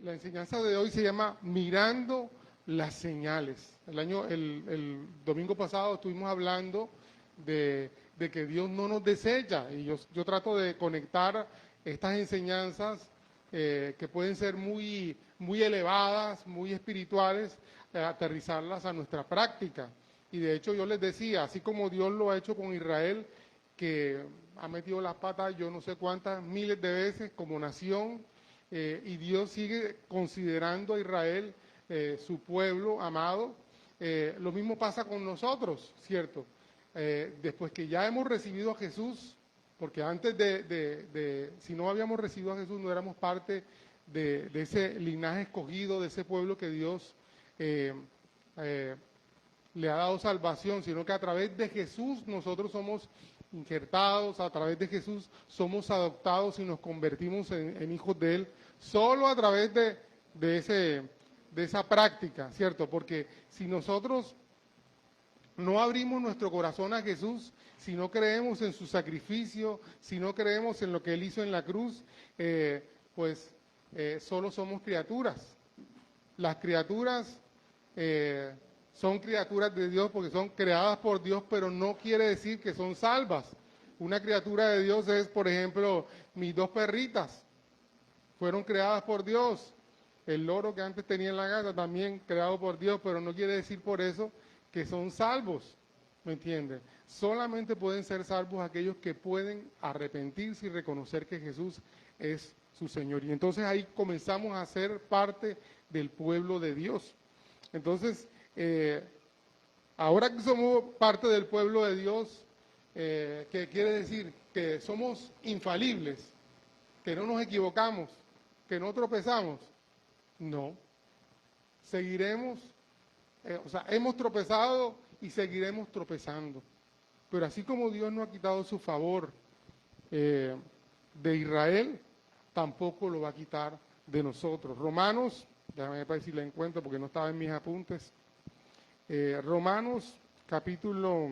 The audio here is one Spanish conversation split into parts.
La enseñanza de hoy se llama Mirando las señales. El domingo pasado estuvimos hablando de que Dios no nos desecha y yo trato de conectar estas enseñanzas que pueden ser muy elevadas, muy espirituales, aterrizarlas a nuestra práctica. Y de hecho yo les decía, así como Dios lo ha hecho con Israel, que ha metido las patas yo no sé cuántas miles de veces como nación, y Dios sigue considerando a Israel su pueblo amado. Lo mismo pasa con nosotros, ¿cierto? Después que ya hemos recibido a Jesús, porque antes si no habíamos recibido a Jesús, no éramos parte de ese linaje escogido, de ese pueblo que Dios le ha dado salvación, sino que a través de Jesús nosotros somos injertados, a través de Jesús somos adoptados y nos convertimos en hijos de Él, solo a través de esa práctica, ¿cierto? Porque si nosotros no abrimos nuestro corazón a Jesús, si no creemos en su sacrificio, si no creemos en lo que Él hizo en la cruz, solo somos criaturas. Las criaturas son criaturas de Dios porque son creadas por Dios, pero no quiere decir que son salvas. Una criatura de Dios es, por ejemplo, mis dos perritas, fueron creadas por Dios. El loro que antes tenía en la casa también creado por Dios, pero no quiere decir por eso que son salvos, ¿me entienden? Solamente pueden ser salvos aquellos que pueden arrepentirse y reconocer que Jesús es su Señor. Y entonces ahí comenzamos a ser parte del pueblo de Dios. Entonces, ahora que somos parte del pueblo de Dios, ¿qué quiere decir? Que somos infalibles, que no nos equivocamos, que no tropezamos. No, seguiremos, hemos tropezado y seguiremos tropezando. Pero así como Dios no ha quitado su favor de Israel, tampoco lo va a quitar de nosotros. Romanos, déjame ver si la encuentro porque no estaba en mis apuntes. Romanos capítulo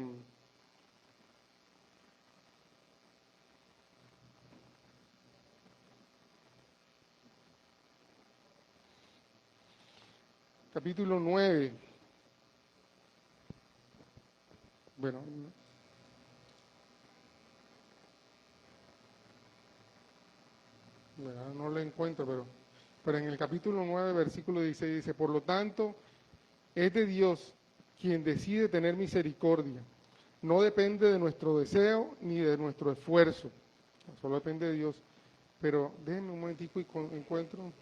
9. Bueno, no lo encuentro, pero en el capítulo 9, versículo 16 dice, por lo tanto, es de Dios quien decide tener misericordia. No depende de nuestro deseo ni de nuestro esfuerzo. Solo depende de Dios. Pero déjenme un momentico y encuentro.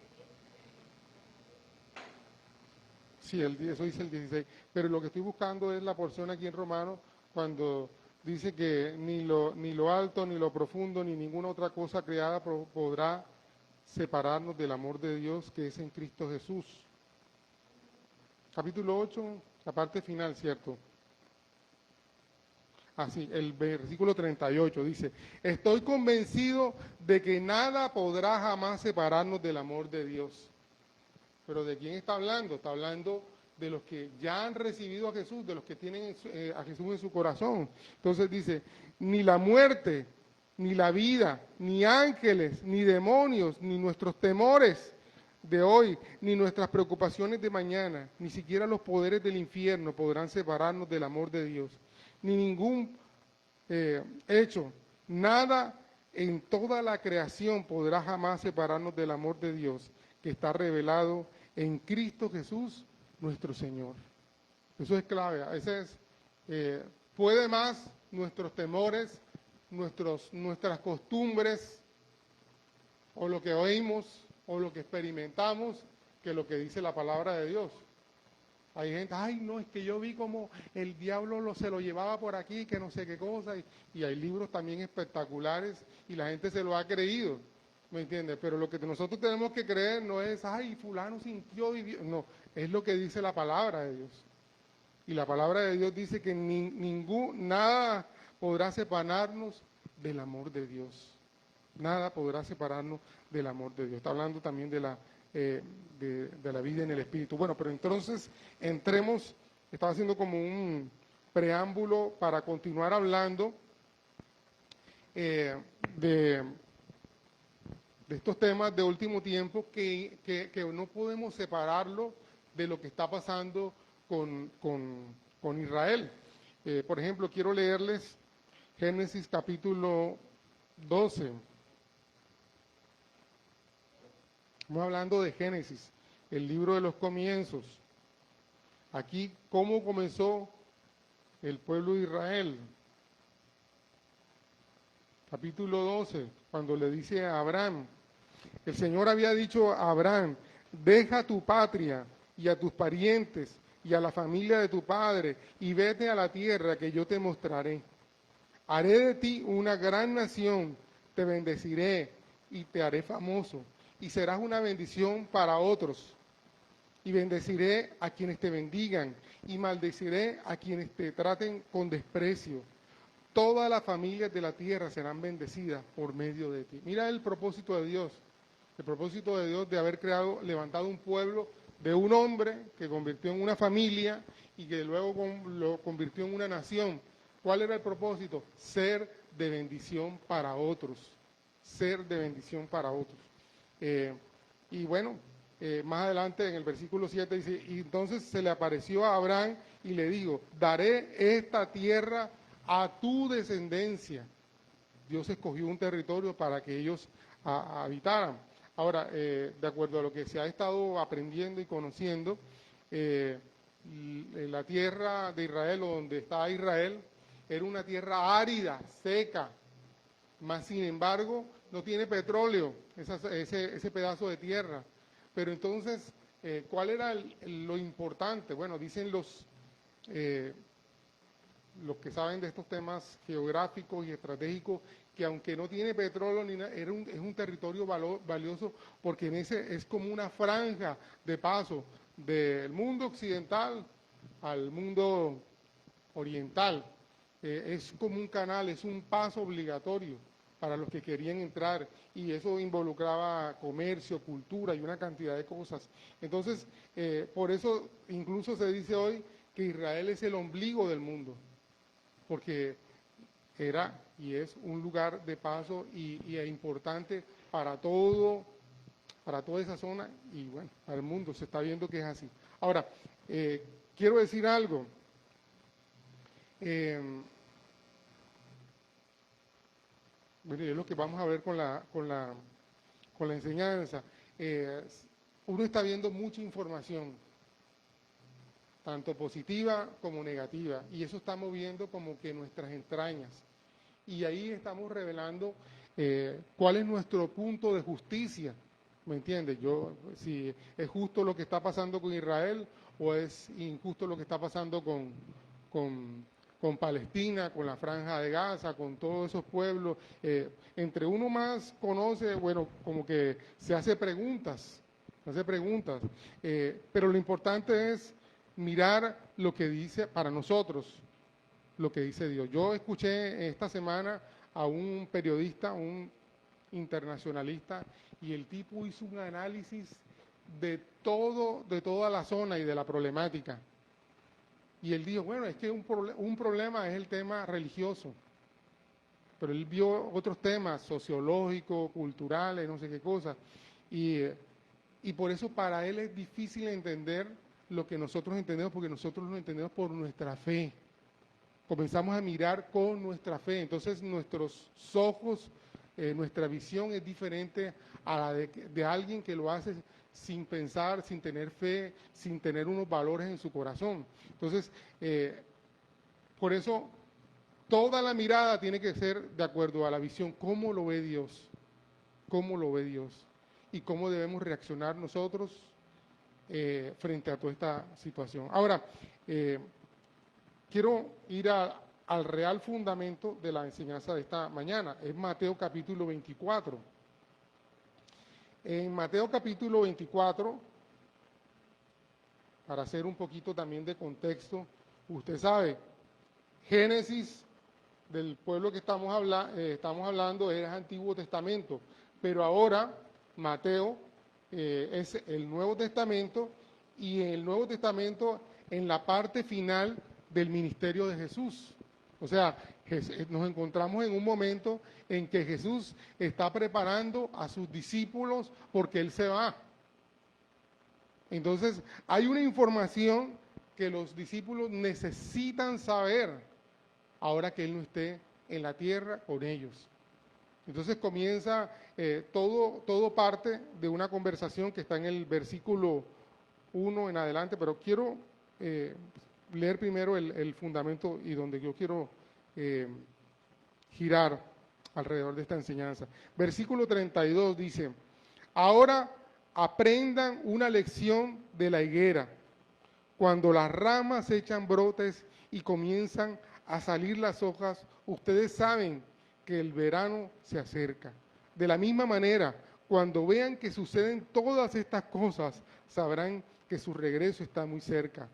Sí, eso dice el 16. Pero lo que estoy buscando es la porción aquí en Romano cuando dice que ni lo alto, ni lo profundo, ni ninguna otra cosa creada podrá separarnos del amor de Dios que es en Cristo Jesús. Capítulo 8, la parte final, ¿cierto? Así, el versículo 38 dice, estoy convencido de que nada podrá jamás separarnos del amor de Dios. Pero ¿de quién está hablando? Está hablando de los que ya han recibido a Jesús, de los que tienen a Jesús en su corazón. Entonces dice, ni la muerte, ni la vida, ni ángeles, ni demonios, ni nuestros temores de hoy, ni nuestras preocupaciones de mañana, ni siquiera los poderes del infierno podrán separarnos del amor de Dios. Ni ningún hecho, nada en toda la creación podrá jamás separarnos del amor de Dios que está revelado en Cristo Jesús, nuestro Señor. Eso es clave. A veces puede más nuestros temores, nuestras costumbres, o lo que oímos, o lo que experimentamos, que lo que dice la palabra de Dios. Hay gente, ay no, es que yo vi como el diablo se lo llevaba por aquí, que no sé qué cosa, y hay libros también espectaculares, y la gente se lo ha creído. ¿Me entiendes? Pero lo que nosotros tenemos que creer no es, ay, fulano sintió, vivió. No, es lo que dice la palabra de Dios. Y la palabra de Dios dice que nada podrá separarnos del amor de Dios. Nada podrá separarnos del amor de Dios. Está hablando también de la vida en el Espíritu. Bueno, pero entonces entremos, estaba haciendo como un preámbulo para continuar hablando de de estos temas de último tiempo que no podemos separarlo de lo que está pasando con Israel. Por ejemplo, quiero leerles Génesis capítulo 12. Estamos hablando de Génesis, el libro de los comienzos. Aquí, ¿cómo comenzó el pueblo de Israel? Capítulo 12, cuando le dice a Abraham, el Señor había dicho a Abraham, deja tu patria y a tus parientes y a la familia de tu padre y vete a la tierra que yo te mostraré. Haré de ti una gran nación, te bendeciré y te haré famoso y serás una bendición para otros. Y bendeciré a quienes te bendigan y maldeciré a quienes te traten con desprecio. Todas las familias de la tierra serán bendecidas por medio de ti. Mira el propósito de Dios. El propósito de Dios de haber levantado un pueblo de un hombre que convirtió en una familia y que luego lo convirtió en una nación. ¿Cuál era el propósito? Ser de bendición para otros. Ser de bendición para otros. Y bueno, más adelante en el versículo 7 dice, y entonces se le apareció a Abraham y le dijo, daré esta tierra a tu descendencia. Dios escogió un territorio para que ellos habitaran. Ahora, de acuerdo a lo que se ha estado aprendiendo y conociendo, la tierra de Israel, o donde está Israel, era una tierra árida, seca, más sin embargo no tiene petróleo, ese pedazo de tierra. Pero entonces, ¿cuál era lo importante? Bueno, dicen los que saben de estos temas geográficos y estratégicos, que aunque no tiene petróleo ni nada, es un territorio valioso porque es como una franja de paso del mundo occidental al mundo oriental. Es como un canal, es un paso obligatorio para los que querían entrar, y eso involucraba comercio, cultura y una cantidad de cosas. Entonces, por eso incluso se dice hoy que Israel es el ombligo del mundo, porque era y es un lugar de paso y es importante para toda esa zona y bueno, para el mundo. Se está viendo que es así. Ahora, quiero decir algo. Bueno, es lo que vamos a ver con la enseñanza. Uno está viendo mucha información, tanto positiva como negativa, y eso está moviendo como que nuestras entrañas. Y ahí estamos revelando cuál es nuestro punto de justicia, ¿me entiendes? Si es justo lo que está pasando con Israel o es injusto lo que está pasando con Palestina, con la Franja de Gaza, con todos esos pueblos. Entre uno más conoce, bueno, como que se hace preguntas, pero lo importante es mirar lo que dice para nosotros, lo que dice Dios. Yo escuché esta semana a un periodista, un internacionalista, y el tipo hizo un análisis de toda la zona y de la problemática. Y él dijo, bueno, es que un problema es el tema religioso, pero él vio otros temas sociológicos, culturales, no sé qué cosas, y por eso para él es difícil entender lo que nosotros entendemos, porque nosotros lo entendemos por nuestra fe. Comenzamos a mirar con nuestra fe, entonces nuestros ojos, nuestra visión es diferente a la de alguien que lo hace sin pensar, sin tener fe, sin tener unos valores en su corazón. Entonces, por eso, toda la mirada tiene que ser de acuerdo a la visión, cómo lo ve Dios, y cómo debemos reaccionar nosotros frente a toda esta situación. Ahora, quiero ir al real fundamento de la enseñanza de esta mañana, es Mateo capítulo 24. En Mateo capítulo 24, para hacer un poquito también de contexto, usted sabe, Génesis del pueblo que estamos hablando es el Antiguo Testamento, pero ahora Mateo es el Nuevo Testamento, y en el Nuevo Testamento en la parte final del ministerio de Jesús. O sea, Nos encontramos en un momento en que Jesús está preparando a sus discípulos porque Él se va. Entonces, hay una información que los discípulos necesitan saber ahora que Él no esté en la tierra con ellos. Entonces comienza, todo parte de una conversación que está en el versículo 1 en adelante, pero quiero leer primero el fundamento y donde yo quiero girar alrededor de esta enseñanza. Versículo 32 dice, ahora aprendan una lección de la higuera. Cuando las ramas echan brotes y comienzan a salir las hojas, ustedes saben que el verano se acerca. De la misma manera, cuando vean que suceden todas estas cosas, sabrán que su regreso está muy cerca,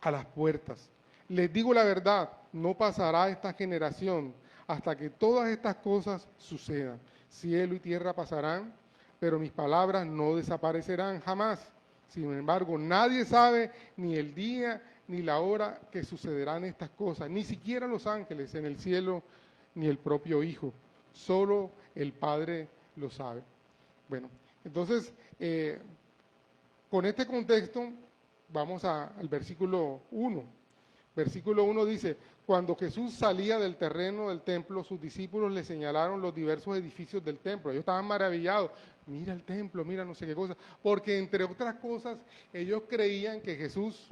a las puertas. Les digo la verdad, no pasará esta generación hasta que todas estas cosas sucedan. Cielo y tierra pasarán, pero mis palabras no desaparecerán jamás. Sin embargo, nadie sabe ni el día ni la hora que sucederán estas cosas, ni siquiera los ángeles en el cielo, ni el propio Hijo. Solo el Padre lo sabe. Bueno, entonces, con este contexto, vamos al versículo 1. Versículo 1 dice, cuando Jesús salía del terreno del templo, sus discípulos le señalaron los diversos edificios del templo. Ellos estaban maravillados. Mira el templo, mira no sé qué cosa. Porque entre otras cosas, ellos creían que Jesús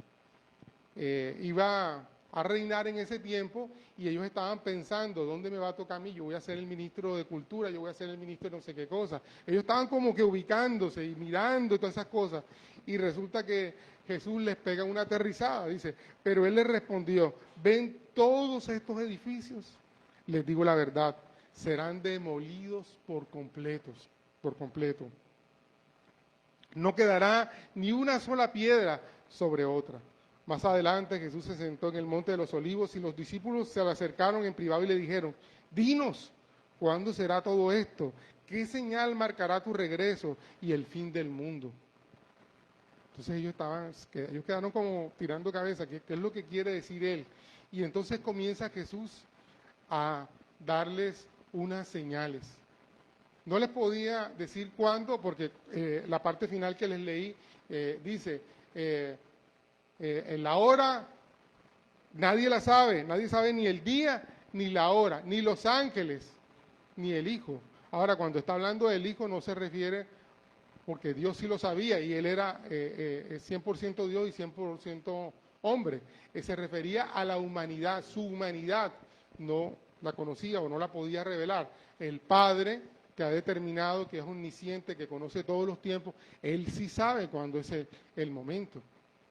iba a reinar en ese tiempo y ellos estaban pensando, ¿dónde me va a tocar a mí? Yo voy a ser el ministro de Cultura, yo voy a ser el ministro de no sé qué cosa. Ellos estaban como que ubicándose y mirando todas esas cosas. Y resulta que Jesús les pega una aterrizada, dice, pero Él les respondió, ¿ven todos estos edificios? Les digo la verdad, serán demolidos por completo. No quedará ni una sola piedra sobre otra. Más adelante Jesús se sentó en el monte de los olivos y los discípulos se le acercaron en privado y le dijeron, dinos, ¿cuándo será todo esto? ¿Qué señal marcará tu regreso y el fin del mundo? Entonces ellos quedaron como tirando cabeza, ¿qué es lo que quiere decir Él? Y entonces comienza Jesús a darles unas señales. No les podía decir cuándo, porque la parte final que les leí dice, en la hora nadie la sabe, nadie sabe ni el día ni la hora, ni los ángeles, ni el Hijo. Ahora, cuando está hablando del Hijo no se refiere, porque Dios sí lo sabía y Él era 100% Dios y 100% hombre. Se refería a la humanidad, su humanidad no la conocía o no la podía revelar. El Padre, que ha determinado que es omnisciente, que conoce todos los tiempos, Él sí sabe cuándo es el momento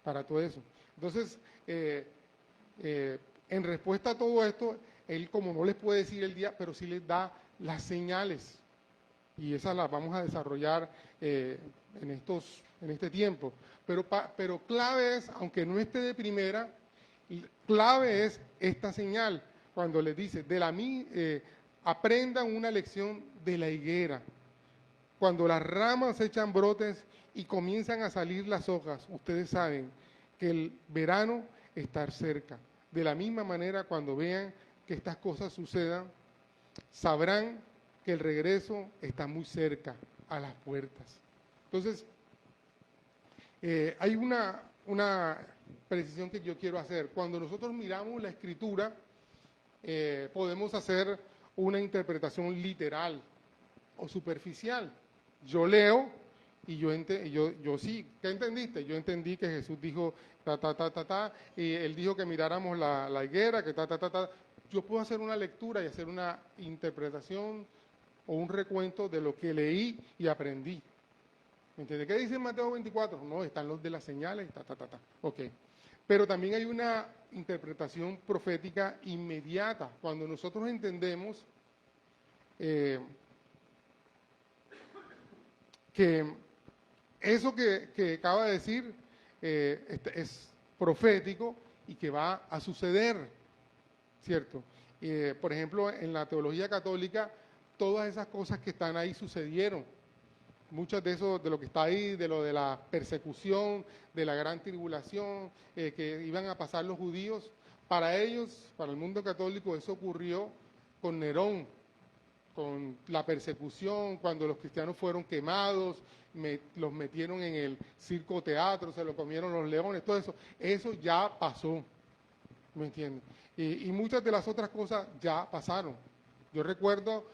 para todo eso. Entonces, en respuesta a todo esto, Él como no les puede decir el día, pero sí les da las señales. Y esas las vamos a desarrollar en este tiempo. Pero clave es, aunque no esté de primera, clave es esta señal, cuando les dice, aprendan una lección de la higuera. Cuando las ramas echan brotes y comienzan a salir las hojas, ustedes saben que el verano está cerca. De la misma manera, cuando vean que estas cosas sucedan, sabrán que el regreso está muy cerca, a las puertas. Entonces, hay una precisión que yo quiero hacer. Cuando nosotros miramos la Escritura, podemos hacer una interpretación literal o superficial. Yo leo y yo sí, ¿qué entendiste? Yo entendí que Jesús dijo y Él dijo que miráramos la higuera, que Yo puedo hacer una lectura y hacer una interpretación o un recuento de lo que leí y aprendí. ¿Me entiendes? ¿Qué dice en Mateo 24? No, están los de las señales, Ok. Pero también hay una interpretación profética inmediata. Cuando nosotros entendemos que eso que acaba de decir es profético y que va a suceder, ¿cierto? Por ejemplo, en la teología católica, todas esas cosas que están ahí sucedieron. Muchas de eso, de lo que está ahí, de lo de la persecución, de la gran tribulación que iban a pasar los judíos, Para ellos, para el mundo católico, eso ocurrió con Nerón, con la persecución, cuando los cristianos fueron quemados, los metieron en el circo teatro, se lo comieron los leones, todo eso ya pasó, ¿me entiendes? Y muchas de las otras cosas ya pasaron. Yo recuerdo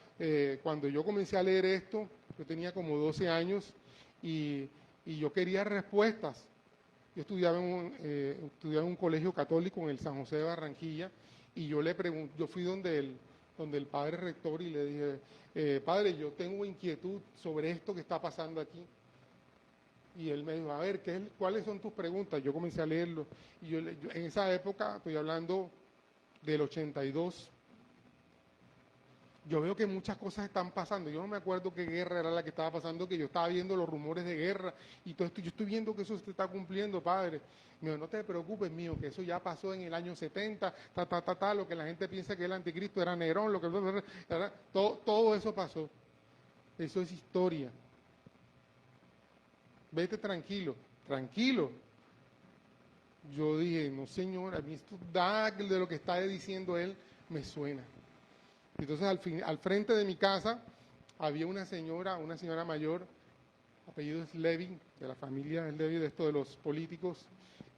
cuando yo comencé a leer esto, yo tenía como 12 años y yo quería respuestas. Yo estudiaba en un colegio católico en el San José de Barranquilla y yo le pregunté, yo fui donde el padre rector y le dije, padre, yo tengo inquietud sobre esto que está pasando aquí. Y él me dijo, a ver, ¿cuáles son tus preguntas? Yo comencé a leerlo. Y yo en esa época, estoy hablando del 82, yo veo que muchas cosas están pasando. Yo no me acuerdo qué guerra era la que estaba pasando, que yo estaba viendo los rumores de guerra y todo esto. Yo estoy viendo que eso se está cumpliendo, padre. Me dijo, no te preocupes, mío, que eso ya pasó en el año 70, lo que la gente piensa que el anticristo era Nerón, todo eso pasó. Eso es historia. Vete tranquilo, tranquilo. Yo dije, no señor, a mí esto da de lo que está diciendo él, me suena. Entonces al frente de mi casa había una señora mayor, apellido es Levy, de la familia Levy, de esto de los políticos,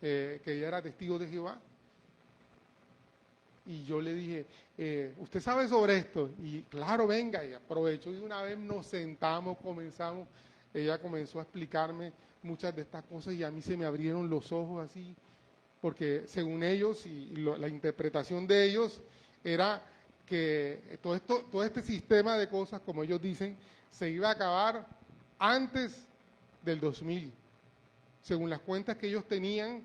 que ella era testigo de Jehová. Y yo le dije, ¿usted sabe sobre esto? Y claro, venga, y aprovechó y de una vez nos sentamos, comenzamos, ella comenzó a explicarme muchas de estas cosas y a mí se me abrieron los ojos así, porque según ellos y la interpretación de ellos era que todo este sistema de cosas, como ellos dicen, se iba a acabar antes del 2000. Según las cuentas que ellos tenían,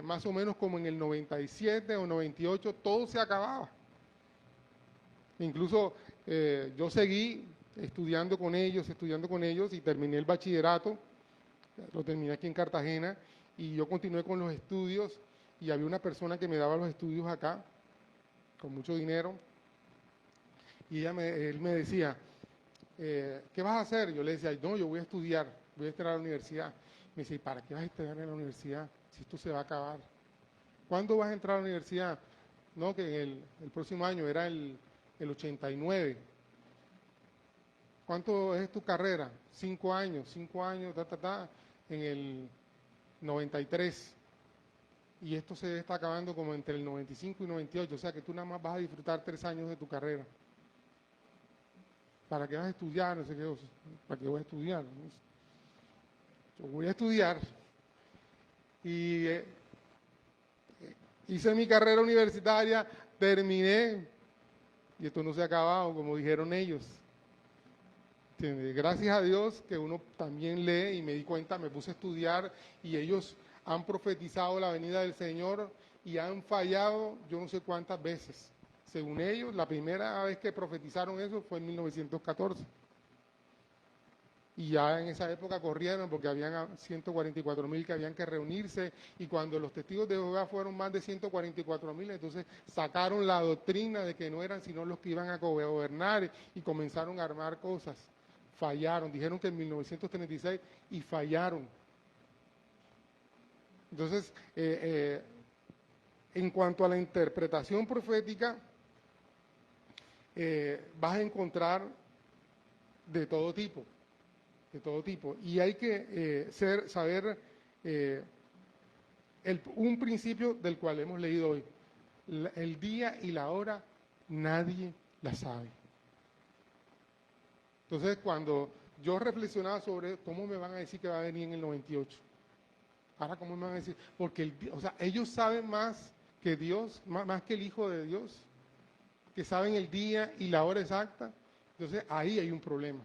más o menos como en el 97 o 98, todo se acababa. Incluso yo seguí estudiando con ellos y terminé el bachillerato, lo terminé aquí en Cartagena, y yo continué con los estudios y había una persona que me daba los estudios acá, con mucho dinero, y él me decía, ¿qué vas a hacer? Yo le decía, no, yo voy a estudiar, voy a entrar a la universidad. Me dice, ¿y para qué vas a estudiar en la universidad si esto se va a acabar? ¿Cuándo vas a entrar a la universidad? No, que el próximo año, era el 89. ¿Cuánto es tu carrera? 5 años, en el 93. Y esto se está acabando como entre el 95 y 98, o sea que tú nada más vas a disfrutar 3 años de tu carrera. ¿Para qué vas a estudiar? No sé qué, ¿para qué voy a estudiar? Yo voy a estudiar y hice mi carrera universitaria, terminé y esto no se ha acabado, como dijeron ellos. Gracias a Dios que uno también lee y me di cuenta, me puse a estudiar y ellos han profetizado la venida del Señor y han fallado yo no sé cuántas veces. Según ellos, la primera vez que profetizaron eso fue en 1914. Y ya en esa época corrieron porque habían 144,000 que habían que reunirse y cuando los testigos de Jehová fueron más de 144,000, entonces sacaron la doctrina de que no eran sino los que iban a gobernar y comenzaron a armar cosas. Fallaron, dijeron que en 1936 y fallaron. Entonces, en cuanto a la interpretación profética, vas a encontrar de todo tipo. Y hay que saber un principio del cual hemos leído hoy. El día y la hora nadie la sabe. Entonces, cuando yo reflexionaba sobre cómo me van a decir que va a venir en el 98, ahora cómo me van a decir, porque ellos saben más que Dios, más que el Hijo de Dios, que saben el día y la hora exacta. Entonces, ahí hay un problema.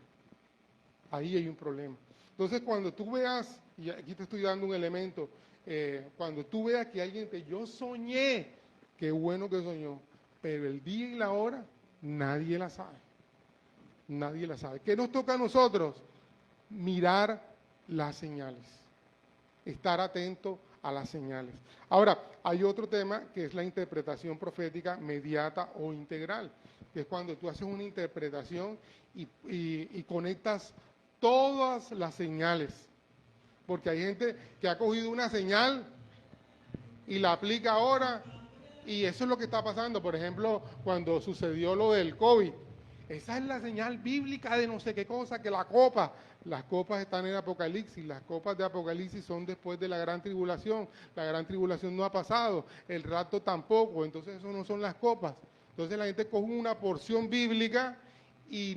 Entonces, cuando tú veas, y aquí te estoy dando un elemento, cuando tú veas que alguien yo soñé, qué bueno que soñó, pero el día y la hora, nadie la sabe. Nadie la sabe. ¿Qué nos toca a nosotros? Mirar las señales. Estar atento a las señales. Ahora, hay otro tema que es la interpretación profética mediata o integral, que es cuando tú haces una interpretación y conectas todas las señales. Porque hay gente que ha cogido una señal y la aplica ahora Y eso es lo que está pasando, por ejemplo, cuando sucedió lo del COVID. Esa es la señal bíblica de no sé qué cosa, que la copa, las copas están en Apocalipsis, las copas de Apocalipsis son después de la gran tribulación no ha pasado, el rapto tampoco, entonces eso no son las copas. Entonces la gente coge una porción bíblica y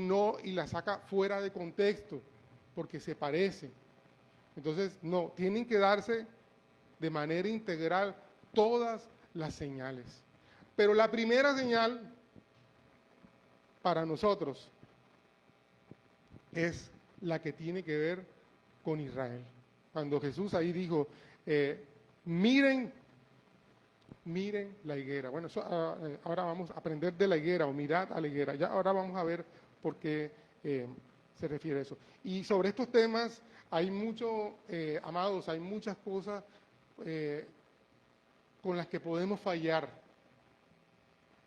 la saca fuera de contexto, porque se parece. Entonces, no, tienen que darse de manera integral todas las señales. Pero la primera señal para nosotros es la que tiene que ver con Israel. Cuando Jesús ahí dijo, miren la higuera. Bueno, eso, ahora vamos a aprender de la higuera o mirad a la higuera. Ya ahora vamos a ver por qué se refiere a eso. Y sobre estos temas hay mucho, amados, hay muchas cosas con las que podemos fallar.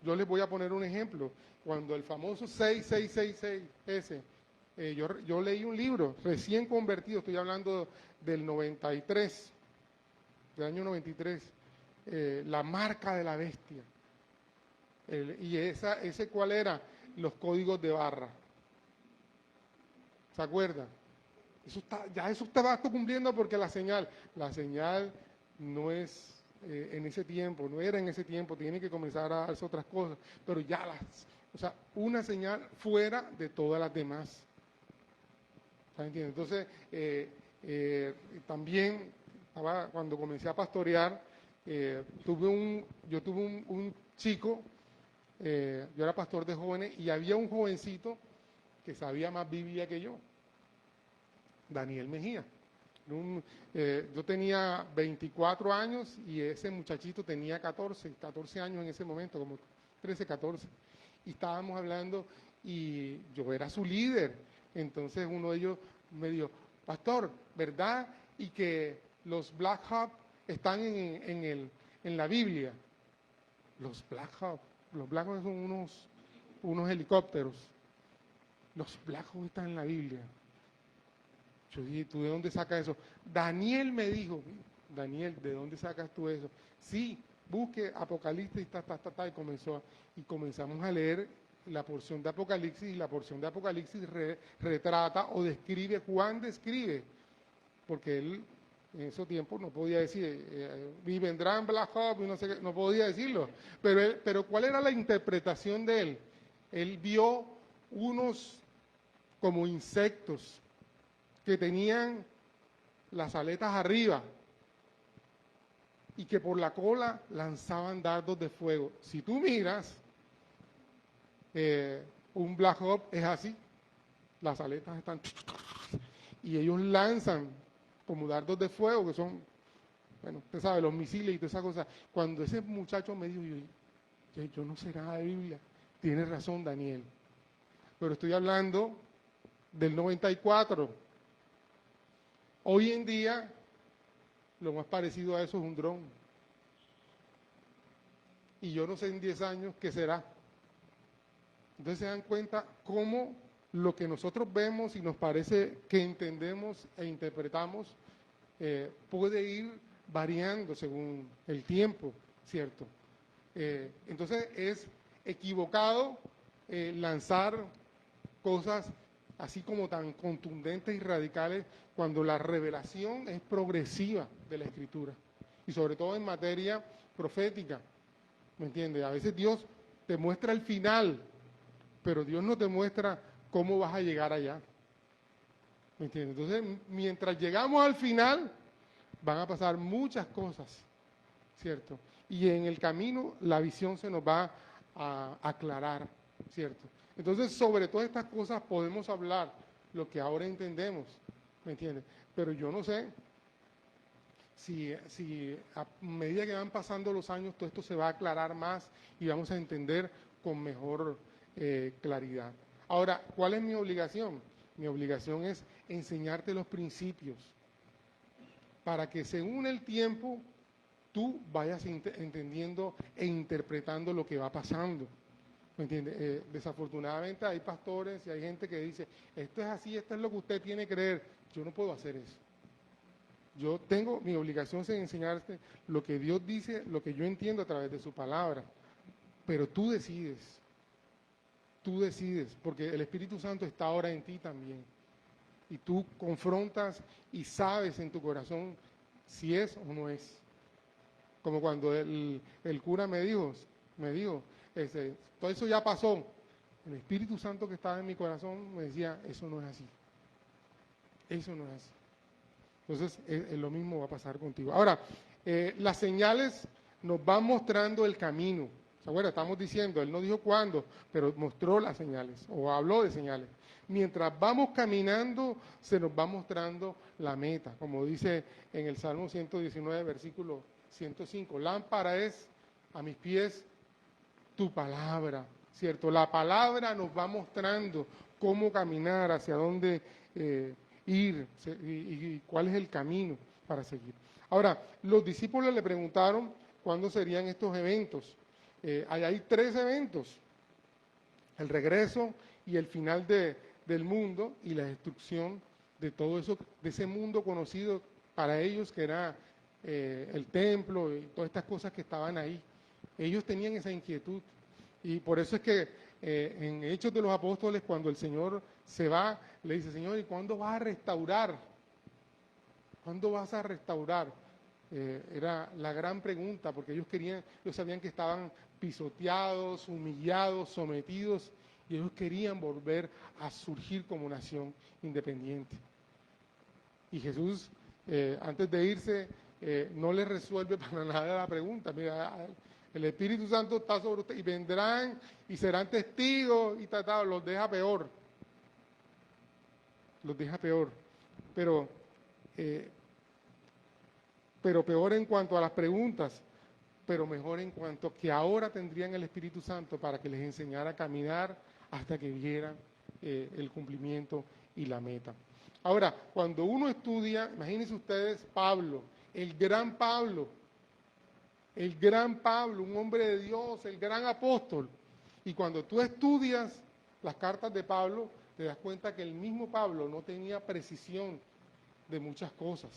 Yo les voy a poner un ejemplo. Cuando el famoso 6666 ese, yo leí un libro recién convertido, estoy hablando del 93, del año 93, La marca de la bestia. Y ese ¿cuál era? Los códigos de barra. ¿Se acuerdan? Ya eso estaba cumpliendo porque la señal no es en ese tiempo, no era en ese tiempo, tiene que comenzar a hacer otras cosas, pero o sea, una señal fuera de todas las demás. ¿Está entendiendo? Entonces, también cuando comencé a pastorear, yo tuve un chico, yo era pastor de jóvenes, y había un jovencito que sabía más Biblia que yo, Daniel Mejía. Yo tenía 24 años y ese muchachito tenía 14 años en ese momento, como 13, 14. Y estábamos hablando y yo era su líder. Entonces uno de ellos me dijo, pastor, ¿verdad? Y que los Black Hawk están en la Biblia. Los Black Hawk son unos helicópteros. Los Black Hawk están en la Biblia. Yo dije, ¿tú de dónde sacas eso? Daniel me dijo, Daniel, ¿de dónde sacas tú eso? Sí, busque Apocalipsis, y comenzamos a leer la porción de Apocalipsis, y la porción de Apocalipsis retrata o describe, Juan describe, porque él en ese tiempo no podía decir, y vendrán Black Hawk, y no sé qué, no podía decirlo, pero ¿cuál era la interpretación de él? Él vio unos como insectos que tenían las aletas arriba y que por la cola lanzaban dardos de fuego. Si tú miras, un Black Hawk es así, las aletas están y ellos lanzan como dardos de fuego, que son, bueno, usted sabe, los misiles y toda esa cosa. Cuando ese muchacho me dijo, yo no sé nada de Biblia, tiene razón Daniel, pero estoy hablando del 94. Hoy en día, lo más parecido a eso es un dron. Y yo no sé en 10 años qué será. Entonces se dan cuenta cómo lo que nosotros vemos y nos parece que entendemos e interpretamos puede ir variando según el tiempo, ¿cierto? Entonces es equivocado lanzar cosas así como tan contundentes y radicales cuando la revelación es progresiva de la Escritura, y sobre todo en materia profética, ¿me entiendes? A veces Dios te muestra el final, pero Dios no te muestra cómo vas a llegar allá, ¿me entiendes? Entonces, mientras llegamos al final, van a pasar muchas cosas, ¿cierto? Y en el camino la visión se nos va a aclarar, ¿cierto? Entonces, sobre todas estas cosas podemos hablar lo que ahora entendemos, ¿me entiendes? Pero yo no sé si a medida que van pasando los años todo esto se va a aclarar más y vamos a entender con mejor claridad. Ahora, ¿cuál es mi obligación? Mi obligación es enseñarte los principios para que según el tiempo tú vayas entendiendo e interpretando lo que va pasando. ¿Me entiende? Desafortunadamente hay pastores y hay gente que dice, esto es así, esto es lo que usted tiene que creer. Yo no puedo hacer eso. Yo tengo mi obligación es enseñarte lo que Dios dice, lo que yo entiendo a través de su palabra. Pero tú decides, porque el Espíritu Santo está ahora en ti también. Y tú confrontas y sabes en tu corazón si es o no es. Como cuando el cura me dijo, todo eso ya pasó. El Espíritu Santo que estaba en mi corazón me decía, eso no es así. Eso no es así. Entonces, lo mismo va a pasar contigo. Ahora, las señales nos van mostrando el camino. ¿Se acuerdan? Estamos diciendo, él no dijo cuándo, pero mostró las señales, o habló de señales. Mientras vamos caminando, se nos va mostrando la meta, como dice en el Salmo 119, versículo 105. Lámpara es a mis pies tu palabra, ¿cierto? La palabra nos va mostrando cómo caminar, hacia dónde ir y cuál es el camino para seguir. Ahora, los discípulos le preguntaron cuándo serían estos eventos. Hay 3 eventos: el regreso y el final del mundo y la destrucción de todo eso, de ese mundo conocido para ellos que era el templo y todas estas cosas que estaban ahí. Ellos tenían esa inquietud y por eso es que en Hechos de los Apóstoles, cuando el Señor se va, le dice, Señor, ¿y cuándo vas a restaurar? ¿Cuándo vas a restaurar? Era la gran pregunta, porque ellos sabían que estaban pisoteados, humillados, sometidos, y ellos querían volver a surgir como nación independiente. Y Jesús, antes de irse, no les resuelve para nada la pregunta. Mira, el Espíritu Santo está sobre ustedes y vendrán y serán testigos y tratados. Los deja peor. Los deja peor. Pero peor en cuanto a las preguntas, pero mejor en cuanto que ahora tendrían el Espíritu Santo para que les enseñara a caminar hasta que vieran el cumplimiento y la meta. Ahora, cuando uno estudia, imagínense ustedes Pablo, el gran Pablo, un hombre de Dios, el gran apóstol. Y cuando tú estudias las cartas de Pablo, te das cuenta que el mismo Pablo no tenía precisión de muchas cosas.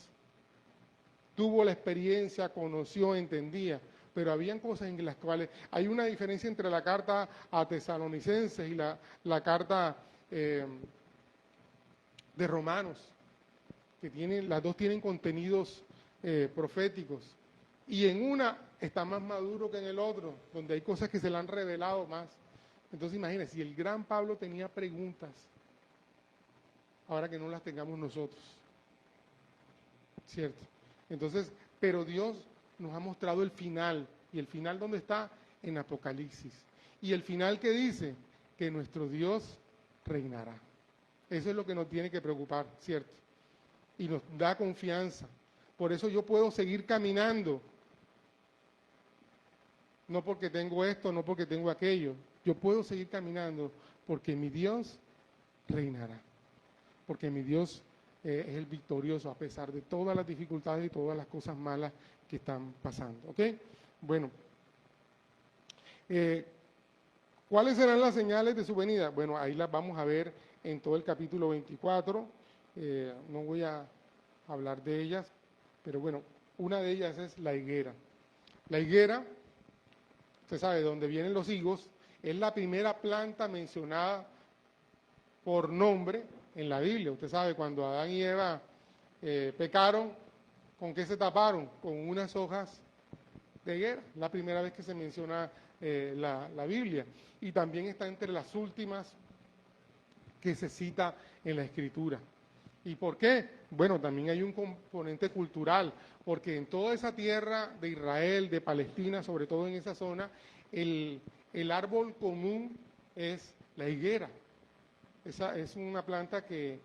Tuvo la experiencia, conoció, entendía, pero habían cosas en las cuales hay una diferencia entre la carta a Tesalonicenses y la carta de Romanos, que las dos tienen contenidos proféticos, y en una está más maduro que en el otro, donde hay cosas que se le han revelado más. Entonces imagínense, si el gran Pablo tenía preguntas, ahora que no las tengamos nosotros, ¿cierto? Entonces, pero Dios nos ha mostrado el final. ¿Y el final dónde está? En Apocalipsis. Y el final que dice que nuestro Dios reinará. Eso es lo que nos tiene que preocupar, ¿cierto? Y nos da confianza. Por eso yo puedo seguir caminando. No porque tengo esto, no porque tengo aquello. Yo puedo seguir caminando porque mi Dios reinará. Porque mi Dios es el victorioso a pesar de todas las dificultades y todas las cosas malas que están pasando. ¿Ok? Bueno, ¿cuáles serán las señales de su venida? Bueno, ahí las vamos a ver en todo el capítulo 24. No voy a hablar de ellas, pero bueno, una de ellas es la higuera. La higuera, usted sabe, de donde vienen los higos, es la primera planta mencionada por nombre en la Biblia. Usted sabe, cuando Adán y Eva pecaron, ¿con qué se taparon? Con unas hojas de higuera. La primera vez que se menciona la Biblia. Y también está entre las últimas que se cita en la Escritura. ¿Y por qué? Bueno, también hay un componente cultural, porque en toda esa tierra de Israel, de Palestina, sobre todo en esa zona, el árbol común es la higuera. Esa es una planta que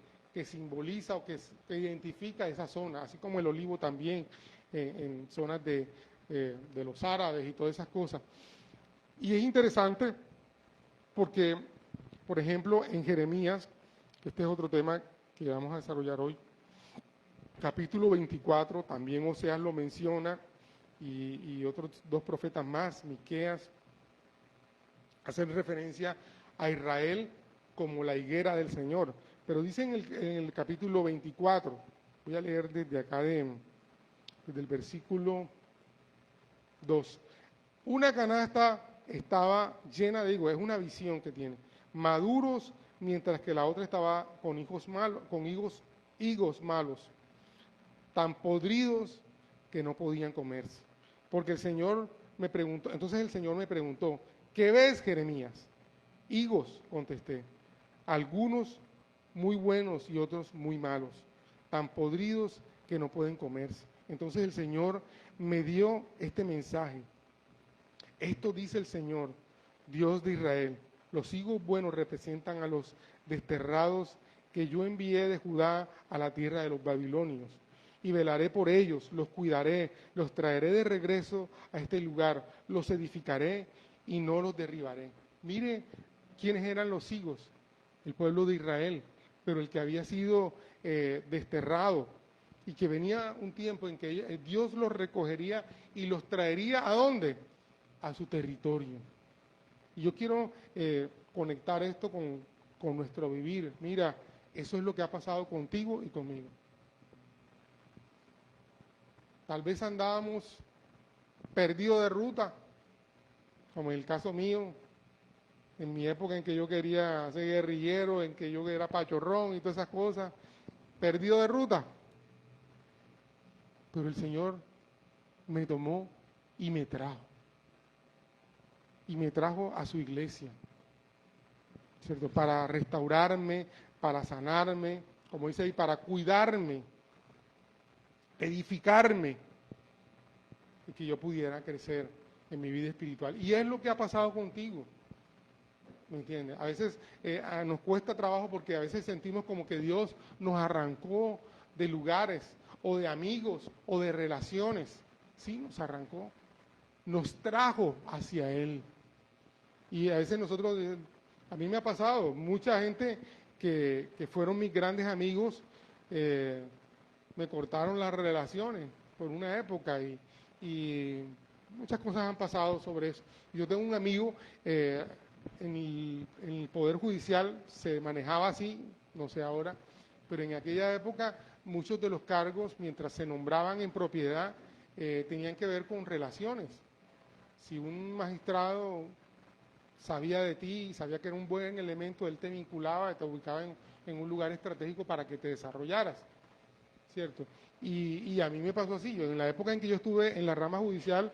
simboliza o que identifica esa zona, así como el olivo también en zonas de los árabes y todas esas cosas. Y es interesante porque, por ejemplo, en Jeremías, este es otro tema que vamos a desarrollar hoy, capítulo 24, también Oseas lo menciona, y otros 2 profetas más, Miqueas, hacen referencia a Israel como la higuera del Señor. Pero dice en el capítulo 24, Voy a leer desde acá, desde el versículo 2. Una canasta estaba llena de higos, es una visión que tiene, maduros, mientras que la otra estaba con higos malos, higos malos, tan podridos que no podían comerse. Porque el Señor me preguntó, entonces el Señor me preguntó, ¿qué ves, Jeremías? Higos, contesté, algunos muy buenos y otros muy malos, tan podridos que no pueden comerse. Entonces el Señor me dio este mensaje. Esto dice el Señor, Dios de Israel. Los higos buenos representan a los desterrados que yo envié de Judá a la tierra de los babilonios. Y velaré por ellos, los cuidaré, los traeré de regreso a este lugar, los edificaré y no los derribaré. Mire quiénes eran los higos, el pueblo de Israel, pero el que había sido desterrado y que venía un tiempo en que Dios los recogería y los traería ¿a dónde? A su territorio. Y yo quiero conectar esto con nuestro vivir. Mira, eso es lo que ha pasado contigo y conmigo. Tal vez andábamos perdidos de ruta, como en el caso mío, en mi época en que yo quería ser guerrillero, en que yo era pachorrón y todas esas cosas, perdido de ruta. Pero el Señor me tomó y me trajo. Y me trajo a su iglesia, ¿cierto? Para restaurarme, para sanarme, como dice ahí, para cuidarme, edificarme, y que yo pudiera crecer en mi vida espiritual. Y es lo que ha pasado contigo, ¿me entiendes? A veces nos cuesta trabajo porque a veces sentimos como que Dios nos arrancó de lugares, o de amigos, o de relaciones. Sí, nos arrancó, nos trajo hacia Él. Y a veces nosotros, a mí me ha pasado, mucha gente que fueron mis grandes amigos, me cortaron las relaciones por una época y muchas cosas han pasado sobre eso. Yo tengo un amigo, en el Poder Judicial se manejaba así, no sé ahora, pero en aquella época muchos de los cargos, mientras se nombraban en propiedad, tenían que ver con relaciones. Si un magistrado sabía de ti, sabía que era un buen elemento, él te vinculaba y te ubicaba en un lugar estratégico para que te desarrollaras, ¿cierto? Y a mí me pasó así, yo en la época en que yo estuve en la rama judicial,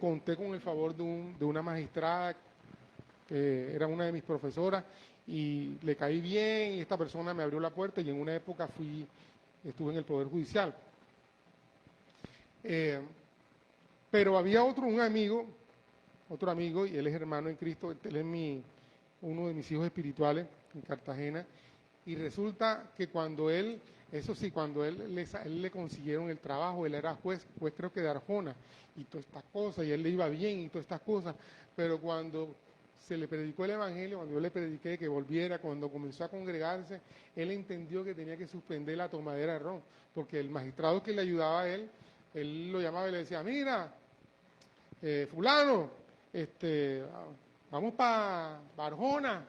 conté con el favor de una magistrada, que era una de mis profesoras, y le caí bien, y esta persona me abrió la puerta, y en una época estuve en el Poder Judicial. Pero había un amigo, y él es hermano en Cristo, él es uno de mis hijos espirituales en Cartagena, y resulta que cuando él le consiguieron el trabajo, él era juez creo que de Arjona, y todas estas cosas, y él le iba bien y todas estas cosas, pero cuando se le predicó el Evangelio, cuando yo le prediqué que volviera, cuando comenzó a congregarse, él entendió que tenía que suspender la tomadera de ron, porque el magistrado que le ayudaba a él lo llamaba y le decía, mira, fulano, vamos para Arjona,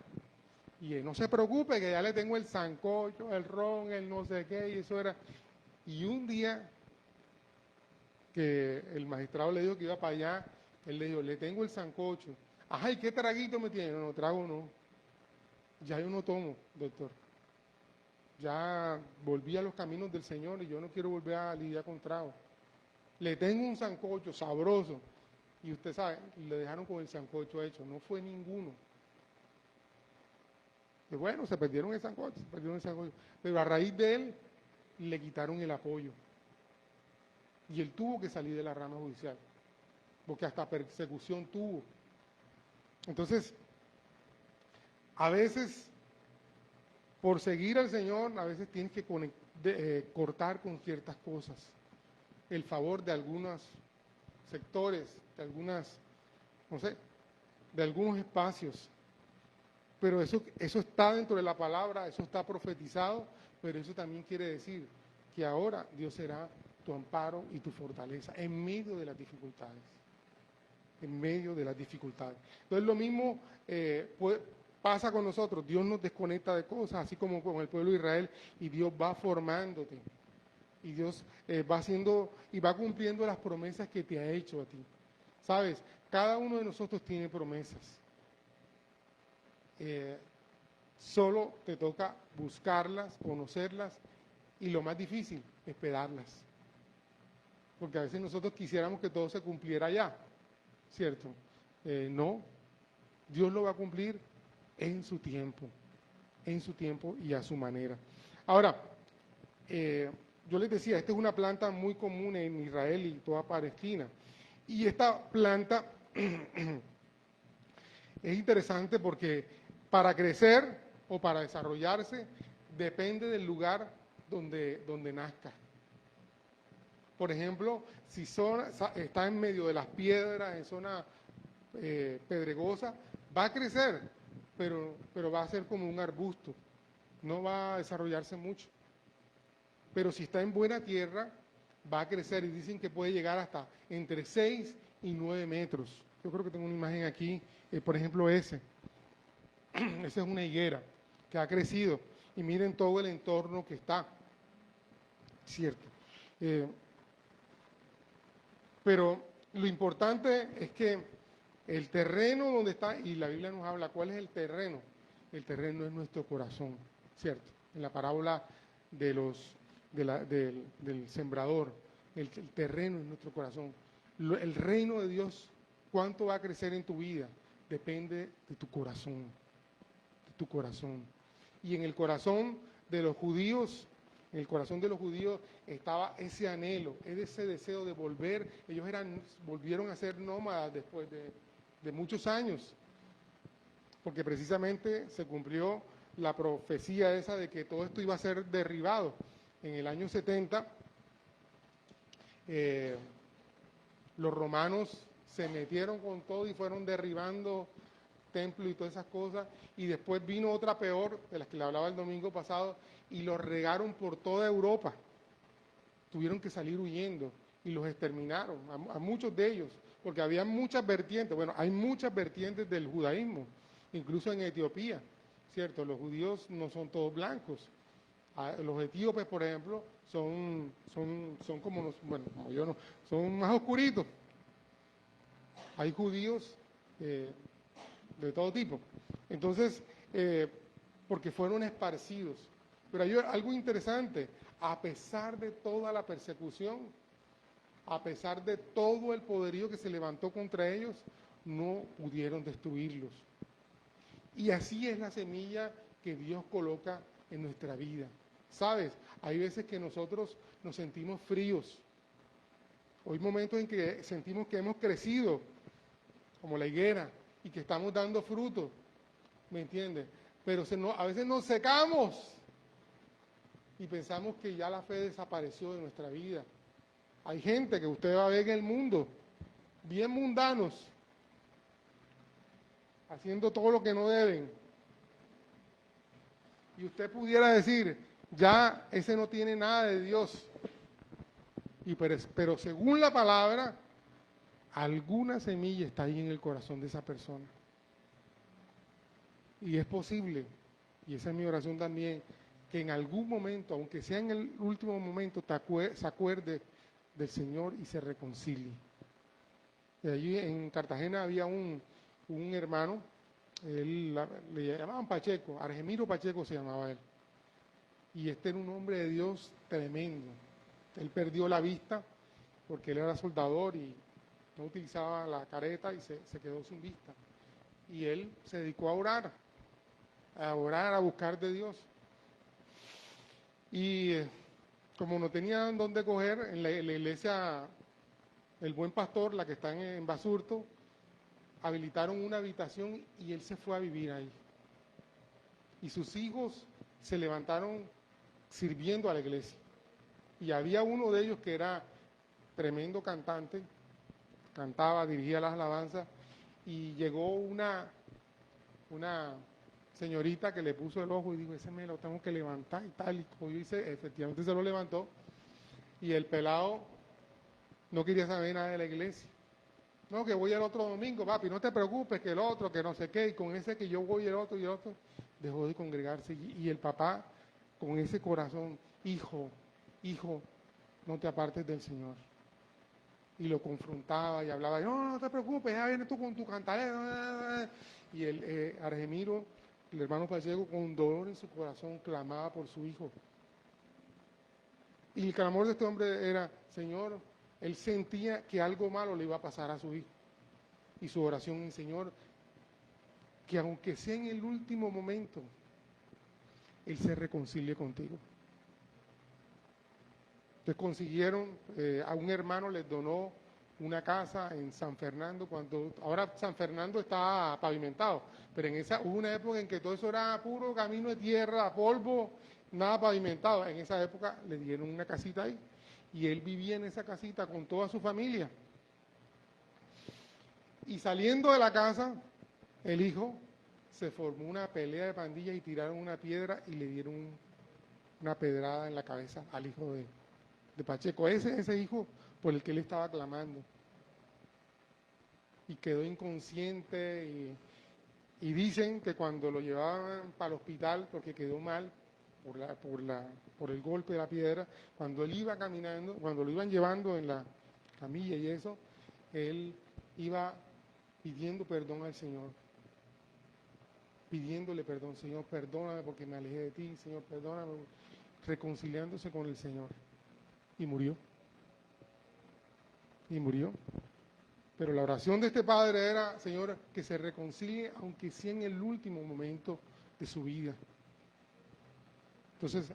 y no se preocupe que ya le tengo el sancocho, el ron, el no sé qué, y eso era. Y un día que el magistrado le dijo que iba para allá, él le dijo, le tengo el sancocho. Ajá, ¿y qué traguito me tiene? No, trago no. Ya yo no tomo, doctor. Ya volví a los caminos del Señor y yo no quiero volver a lidiar con trago. Le tengo un sancocho sabroso. Y usted sabe, le dejaron con el sancocho hecho. No fue ninguno. Y bueno, se perdieron el sancocho, pero a raíz de él le quitaron el apoyo. Y él tuvo que salir de la rama judicial, porque hasta persecución tuvo. Entonces, a veces, por seguir al Señor, a veces tienes que cortar con ciertas cosas. El favor de algunos sectores, de algunas, no sé, de algunos espacios. Pero eso está dentro de la palabra, eso está profetizado, pero eso también quiere decir que ahora Dios será tu amparo y tu fortaleza en medio de las dificultades. En medio de las dificultades. Entonces lo mismo pasa con nosotros, Dios nos desconecta de cosas, así como con el pueblo de Israel, y Dios va formándote. Y Dios va haciendo y va cumpliendo las promesas que te ha hecho a ti. ¿Sabes? Cada uno de nosotros tiene promesas. Solo te toca buscarlas, conocerlas y lo más difícil, esperarlas. Porque a veces nosotros quisiéramos que todo se cumpliera ya, ¿cierto? No, Dios lo va a cumplir en su tiempo y a su manera. Ahora, yo les decía, esta es una planta muy común en Israel y toda Palestina. Y esta planta es interesante porque para crecer o para desarrollarse depende del lugar donde nazca. Por ejemplo, si está en medio de las piedras, en zona pedregosa, va a crecer, pero va a ser como un arbusto, no va a desarrollarse mucho. Pero si está en buena tierra, va a crecer y dicen que puede llegar hasta entre 6 y 9 metros. Yo creo que tengo una imagen aquí, por ejemplo esa es una higuera que ha crecido y miren todo el entorno que está, ¿cierto? Pero lo importante es que el terreno donde está, y la Biblia nos habla, ¿cuál es el terreno? El terreno es nuestro corazón, ¿cierto? En la parábola del sembrador, el terreno es nuestro corazón. El reino de Dios, ¿cuánto va a crecer en tu vida? Depende de tu corazón, de tu corazón. Y en el corazón de los judíos, en el corazón de los judíos estaba ese anhelo, ese deseo de volver. Ellos volvieron a ser nómadas después de muchos años, porque precisamente se cumplió la profecía esa de que todo esto iba a ser derribado. En el año 70, los romanos se metieron con todo y fueron derribando templos y todas esas cosas, y después vino otra peor, de las que le hablaba el domingo pasado, y los regaron por toda Europa. Tuvieron que salir huyendo y los exterminaron, a muchos de ellos, porque había muchas vertientes. Bueno, hay muchas vertientes del judaísmo, incluso en Etiopía, ¿cierto? Los judíos no son todos blancos. Los etíopes, por ejemplo, son como, bueno, yo no, son más oscuritos. Hay judíos de todo tipo. Entonces, porque fueron esparcidos. Pero hay algo interesante, a pesar de toda la persecución, a pesar de todo el poderío que se levantó contra ellos, no pudieron destruirlos. Y así es la semilla que Dios coloca en nuestra vida. ¿Sabes? Hay veces que nosotros nos sentimos fríos. Hay momentos en que sentimos que hemos crecido, como la higuera, y que estamos dando frutos. ¿Me entiendes? Pero a veces nos secamos y pensamos que ya la fe desapareció de nuestra vida. Hay gente que usted va a ver en el mundo, bien mundanos, haciendo todo lo que no deben. Y usted pudiera decir, ya ese no tiene nada de Dios. Pero según la palabra, alguna semilla está ahí en el corazón de esa persona. Y es posible, y esa es mi oración también, que en algún momento, aunque sea en el último momento, se acuerde del Señor y se reconcilie. Y allí en Cartagena había un hermano, le llamaban Pacheco, Argemiro Pacheco se llamaba él. Y este era un hombre de Dios tremendo. Él perdió la vista porque él era soldador y no utilizaba la careta y se quedó sin vista. Y él se dedicó a orar, a buscar de Dios. Y como no tenían dónde coger, en la iglesia, el Buen Pastor, la que está en Basurto, habilitaron una habitación y él se fue a vivir ahí. Y sus hijos se levantaron sirviendo a la iglesia. Y había uno de ellos que era tremendo cantante, cantaba, dirigía las alabanzas, y llegó una señorita que le puso el ojo y dijo, ese me lo tengo que levantar y tal, y como dice, efectivamente se lo levantó, y el pelado no quería saber nada de la iglesia. No, que voy el otro domingo, papi, no te preocupes, que el otro, que no sé qué, y con ese que yo voy el otro y el otro, dejó de congregarse, y el papá con ese corazón, hijo, no te apartes del Señor. Y lo confrontaba y hablaba, no, no te preocupes, ya vienes tú con tu cantaleta. Y el Argemiro, el hermano Pacheco, con dolor en su corazón, clamaba por su hijo. Y el clamor de este hombre era, Señor, él sentía que algo malo le iba a pasar a su hijo. Y su oración, Señor, que aunque sea en el último momento, él se reconcilie contigo. Entonces consiguieron, a un hermano les donó una casa en San Fernando, ahora San Fernando está pavimentado, pero hubo una época en que todo eso era puro camino de tierra, polvo, nada pavimentado. En esa época le dieron una casita ahí y él vivía en esa casita con toda su familia. Y saliendo de la casa, el hijo se formó una pelea de pandillas y tiraron una piedra y le dieron una pedrada en la cabeza al hijo de Pacheco, ese hijo por el que él estaba clamando. Y quedó inconsciente y dicen que cuando lo llevaban para el hospital porque quedó mal por el golpe de la piedra, cuando él iba caminando, cuando lo iban llevando en la camilla y eso, él iba pidiendo perdón al Señor, pidiéndole perdón, Señor, perdóname porque me alejé de ti, Señor, perdóname, reconciliándose con el Señor. Y murió. Y murió. Pero la oración de este padre era, Señor, que se reconcilie, aunque sea en el último momento de su vida. Entonces,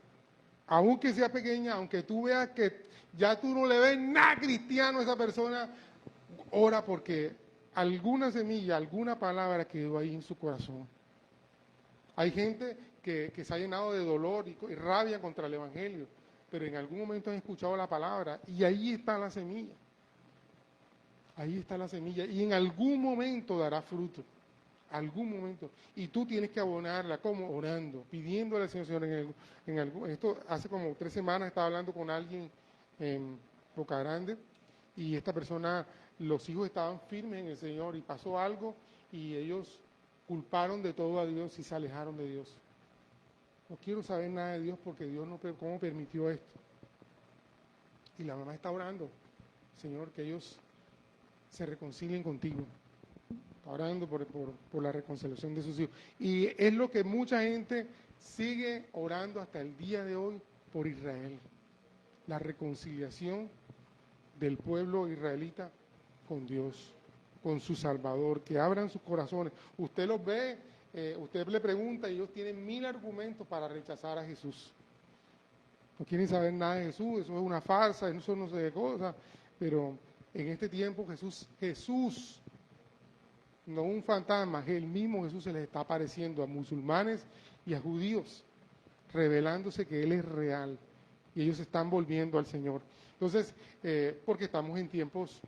aunque sea pequeña, aunque tú veas que ya tú no le ves nada cristiano a esa persona, ora porque alguna semilla, alguna palabra quedó ahí en su corazón. Hay gente que se ha llenado de dolor y rabia contra el Evangelio, pero en algún momento han escuchado la palabra y ahí está la semilla. Ahí está la semilla y en algún momento dará fruto, algún momento. Y tú tienes que abonarla, ¿cómo? Orando, pidiéndole al Señor. Esto hace como 3 semanas estaba hablando con alguien en Boca Grande y esta persona, los hijos estaban firmes en el Señor y pasó algo y ellos culparon de todo a Dios y se alejaron de Dios. No quiero saber nada de Dios porque Dios no, ¿cómo permitió esto? Y la mamá está orando, Señor, que ellos se reconcilien contigo. Está orando por la reconciliación de sus hijos. Y es lo que mucha gente sigue orando hasta el día de hoy por Israel. La reconciliación del pueblo israelita con Dios, con su Salvador, que abran sus corazones. Usted los ve, usted le pregunta y ellos tienen 1000 argumentos para rechazar a Jesús. No quieren saber nada de Jesús, eso es una farsa, eso no sé qué cosa, pero en este tiempo Jesús, no un fantasma, el mismo Jesús se les está apareciendo a musulmanes y a judíos, revelándose que Él es real y ellos están volviendo al Señor. Entonces, porque estamos en tiempos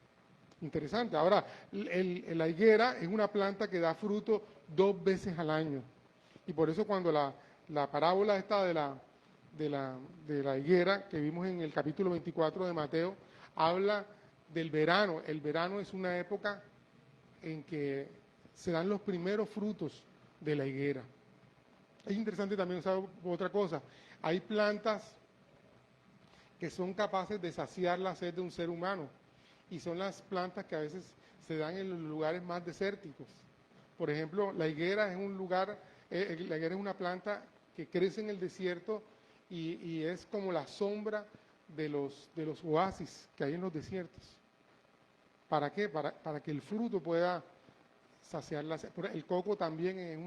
interesantes. Ahora, la higuera es una planta que da fruto 2 veces al año y por eso cuando la parábola esta de la higuera que vimos en el capítulo 24 de Mateo, habla del verano. El verano es una época en que se dan los primeros frutos de la higuera. Es interesante también saber otra cosa. Hay plantas que son capaces de saciar la sed de un ser humano y son las plantas que a veces se dan en los lugares más desérticos. Por ejemplo, la higuera es un lugar, la higuera es una planta que crece en el desierto y es como la sombra de los oasis que hay en los desiertos. ¿Para qué? Para que el fruto pueda saciar la sed. El coco también es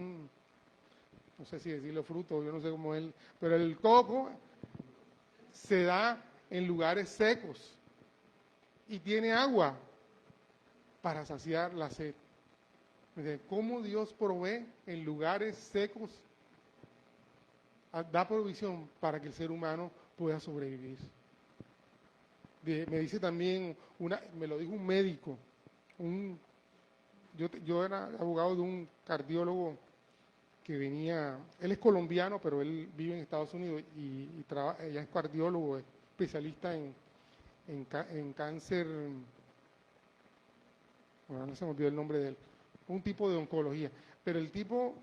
no sé si decirlo fruto, yo no sé cómo es, pero el coco se da en lugares secos y tiene agua para saciar la sed. ¿Cómo Dios provee en lugares secos? Da provisión para que el ser humano pueda sobrevivir. Me dice también, me lo dijo un médico, yo era abogado de un cardiólogo que venía, él es colombiano, pero él vive en Estados Unidos y ella es cardiólogo, especialista en cáncer, bueno, no se me olvidó el nombre de él, un tipo de oncología, pero el tipo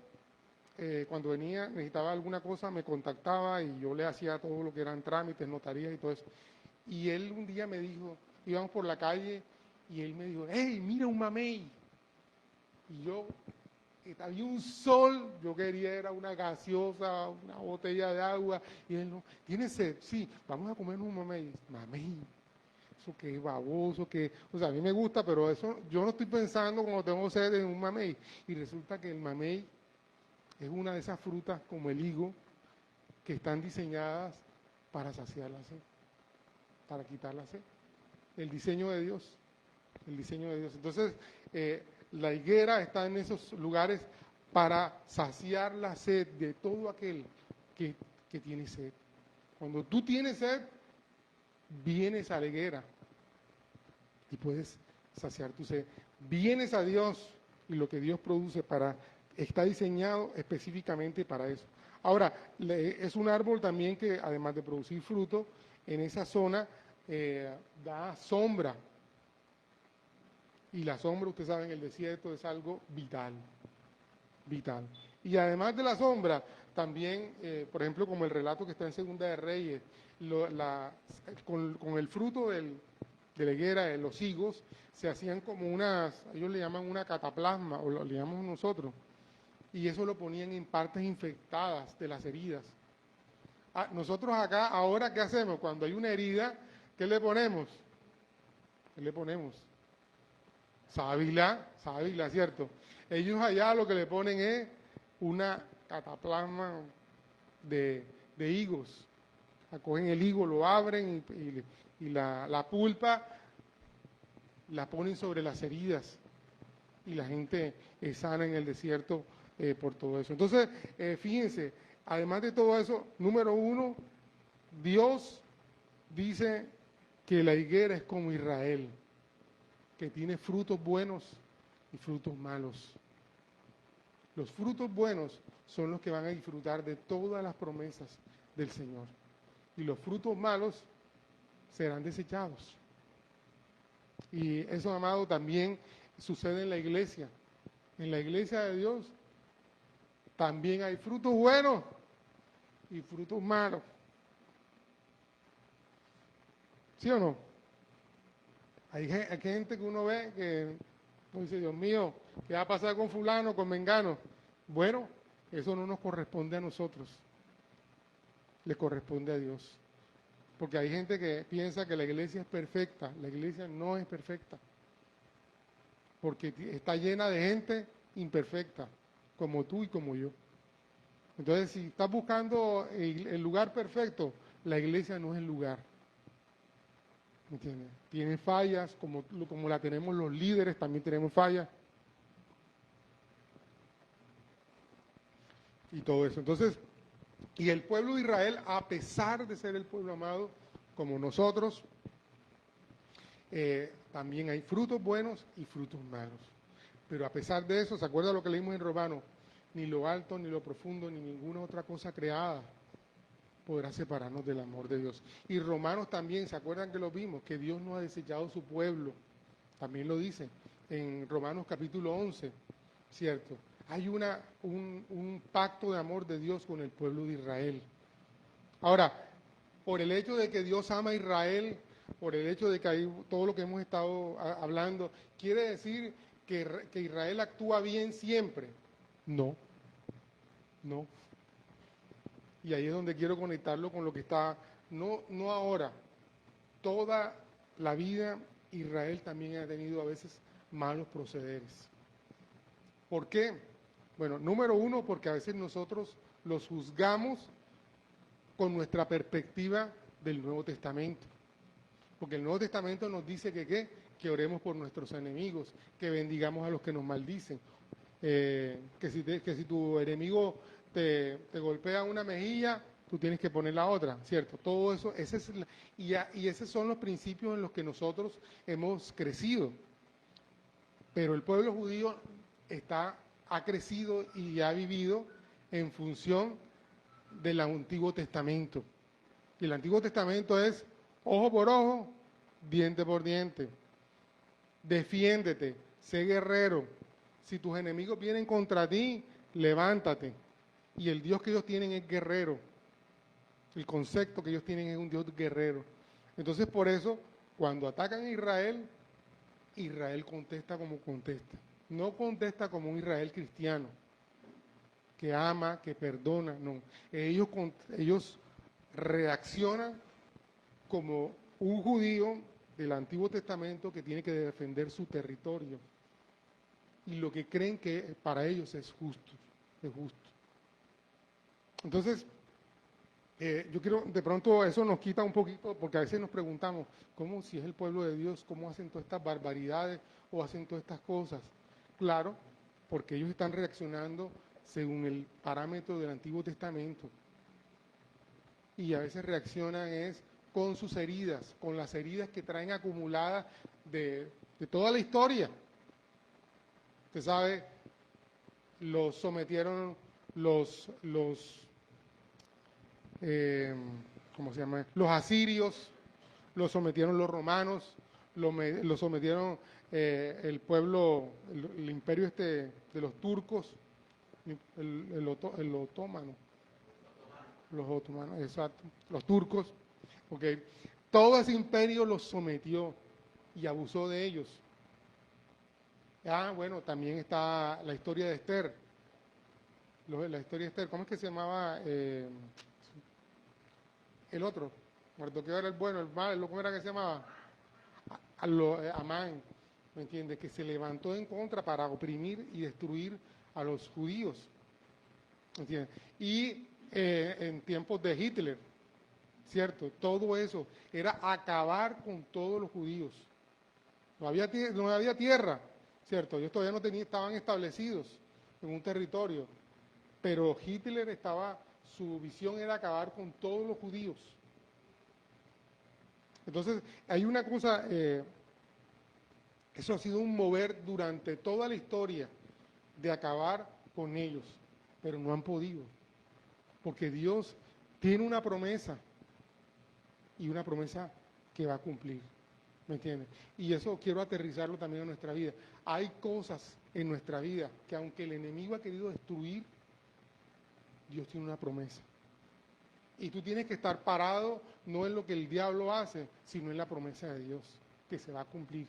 cuando necesitaba alguna cosa, me contactaba y yo le hacía todo lo que eran trámites, notarías y todo eso. Y él un día me dijo, íbamos por la calle, y él me dijo, hey, mira un mamey. Y yo, había un sol, yo quería era una gaseosa, una botella de agua, y él no, ¿tiene sed? Sí, vamos a comer un mamey. Mamey, eso que es baboso, que, o sea, a mí me gusta, pero eso, yo no estoy pensando cuando tengo sed en un mamey. Y resulta que el mamey es una de esas frutas como el higo que están diseñadas para saciar la sed, para quitar la sed. El diseño de Dios, el diseño de Dios. Entonces, la higuera está en esos lugares para saciar la sed de todo aquel que tiene sed. Cuando tú tienes sed, vienes a la higuera y puedes saciar tu sed. Vienes a Dios y lo que Dios produce está diseñado específicamente para eso. Ahora, es un árbol también que además de producir fruto, en esa zona da sombra. Y la sombra, usted sabe, en el desierto es algo vital, vital. Y además de la sombra, también, por ejemplo, como el relato que está en Segunda de Reyes, con el fruto de la higuera, de los higos, se hacían como ellos le llaman una cataplasma, o le llamamos nosotros, y eso lo ponían en partes infectadas de las heridas. Nosotros acá, ahora, ¿qué hacemos? Cuando hay una herida, ¿qué le ponemos? ¿Qué le ponemos? Sábila, ¿cierto? Ellos allá lo que le ponen es una cataplasma de higos. Cogen el higo, lo abren y la pulpa la ponen sobre las heridas. Y la gente sana en el desierto por todo eso. Entonces, fíjense, además de todo eso, número uno, Dios dice que la higuera es como Israel, que tiene frutos buenos y frutos malos. Los frutos buenos son los que van a disfrutar de todas las promesas del Señor. Y los frutos malos serán desechados. Y eso, amado, también sucede en la iglesia. En la iglesia de Dios también hay frutos buenos y frutos malos. ¿Sí o no? Hay gente que uno ve que dice, Dios mío, ¿qué va a pasar con fulano, con mengano? Bueno, eso no nos corresponde a nosotros, le corresponde a Dios. Porque hay gente que piensa que la iglesia es perfecta, la iglesia no es perfecta, porque está llena de gente imperfecta, como tú y como yo. Entonces, si estás buscando el lugar perfecto, la iglesia no es el lugar. ¿Me entiendes? Tiene fallas, como la tenemos los líderes, también tenemos fallas. Y todo eso. Entonces, y el pueblo de Israel, a pesar de ser el pueblo amado, como nosotros, también hay frutos buenos y frutos malos. Pero a pesar de eso, ¿se acuerda lo que leímos en Romanos? Ni lo alto, ni lo profundo, ni ninguna otra cosa creada podrá separarnos del amor de Dios. Y Romanos también, ¿se acuerdan que lo vimos? Que Dios no ha desechado su pueblo. También lo dice en Romanos capítulo 11, ¿cierto? Hay un pacto de amor de Dios con el pueblo de Israel. Ahora, por el hecho de que Dios ama a Israel, por el hecho de que hay todo lo que hemos estado hablando, ¿quiere decir que Israel actúa bien siempre? No, no. Y ahí es donde quiero conectarlo con lo que está, no ahora, toda la vida Israel también ha tenido a veces malos procederes. ¿Por qué? Bueno, número uno, porque a veces nosotros los juzgamos con nuestra perspectiva del Nuevo Testamento. Porque el Nuevo Testamento nos dice que oremos por nuestros enemigos, que bendigamos a los que nos maldicen, que si tu enemigo te golpea una mejilla, tú tienes que poner la otra, ¿cierto? Todo eso, y esos son los principios en los que nosotros hemos crecido. Pero el pueblo judío ha crecido y ha vivido en función del Antiguo Testamento. Y el Antiguo Testamento es ojo por ojo, diente por diente. Defiéndete, sé guerrero. Si tus enemigos vienen contra ti, levántate. Y el Dios que ellos tienen es guerrero. El concepto que ellos tienen es un Dios guerrero. Entonces, por eso, cuando atacan a Israel, Israel contesta como contesta. No contesta como un Israel cristiano, que ama, que perdona, no. Ellos reaccionan como un judío del Antiguo Testamento que tiene que defender su territorio y lo que creen que para ellos es justo, es justo. Entonces, yo quiero, de pronto eso nos quita un poquito, porque a veces nos preguntamos, ¿cómo si es el pueblo de Dios, cómo hacen todas estas barbaridades o hacen todas estas cosas? Claro, porque ellos están reaccionando según el parámetro del Antiguo Testamento. Y a veces reaccionan es con sus heridas, con las heridas que traen acumuladas de toda la historia. Usted sabe, los sometieron ¿cómo se llama? Los asirios, los sometieron los romanos, los sometieron el pueblo, el imperio de los turcos, el otomano, los otomanos, exacto, los turcos, ok. Todo ese imperio los sometió y abusó de ellos. Ah, bueno, también está la historia de Esther. La historia de Esther, ¿cómo es que se llamaba el otro? Mardoqueo era el bueno, el malo, ¿cómo era que se llamaba? Amán, ¿me entiendes? Que se levantó en contra para oprimir y destruir a los judíos, ¿me entiendes? Y en tiempos de Hitler, ¿cierto? Todo eso era acabar con todos los judíos. No había tierra, ¿cierto? Ellos todavía no estaban establecidos en un territorio, pero Hitler su visión era acabar con todos los judíos. Entonces, hay una cosa, eso ha sido un mover durante toda la historia de acabar con ellos, pero no han podido, porque Dios tiene una promesa y una promesa que va a cumplir, ¿me entiendes? Y eso quiero aterrizarlo también en nuestra vida. Hay cosas en nuestra vida que aunque el enemigo ha querido destruir, Dios tiene una promesa. Y tú tienes que estar parado no en lo que el diablo hace, sino en la promesa de Dios, que se va a cumplir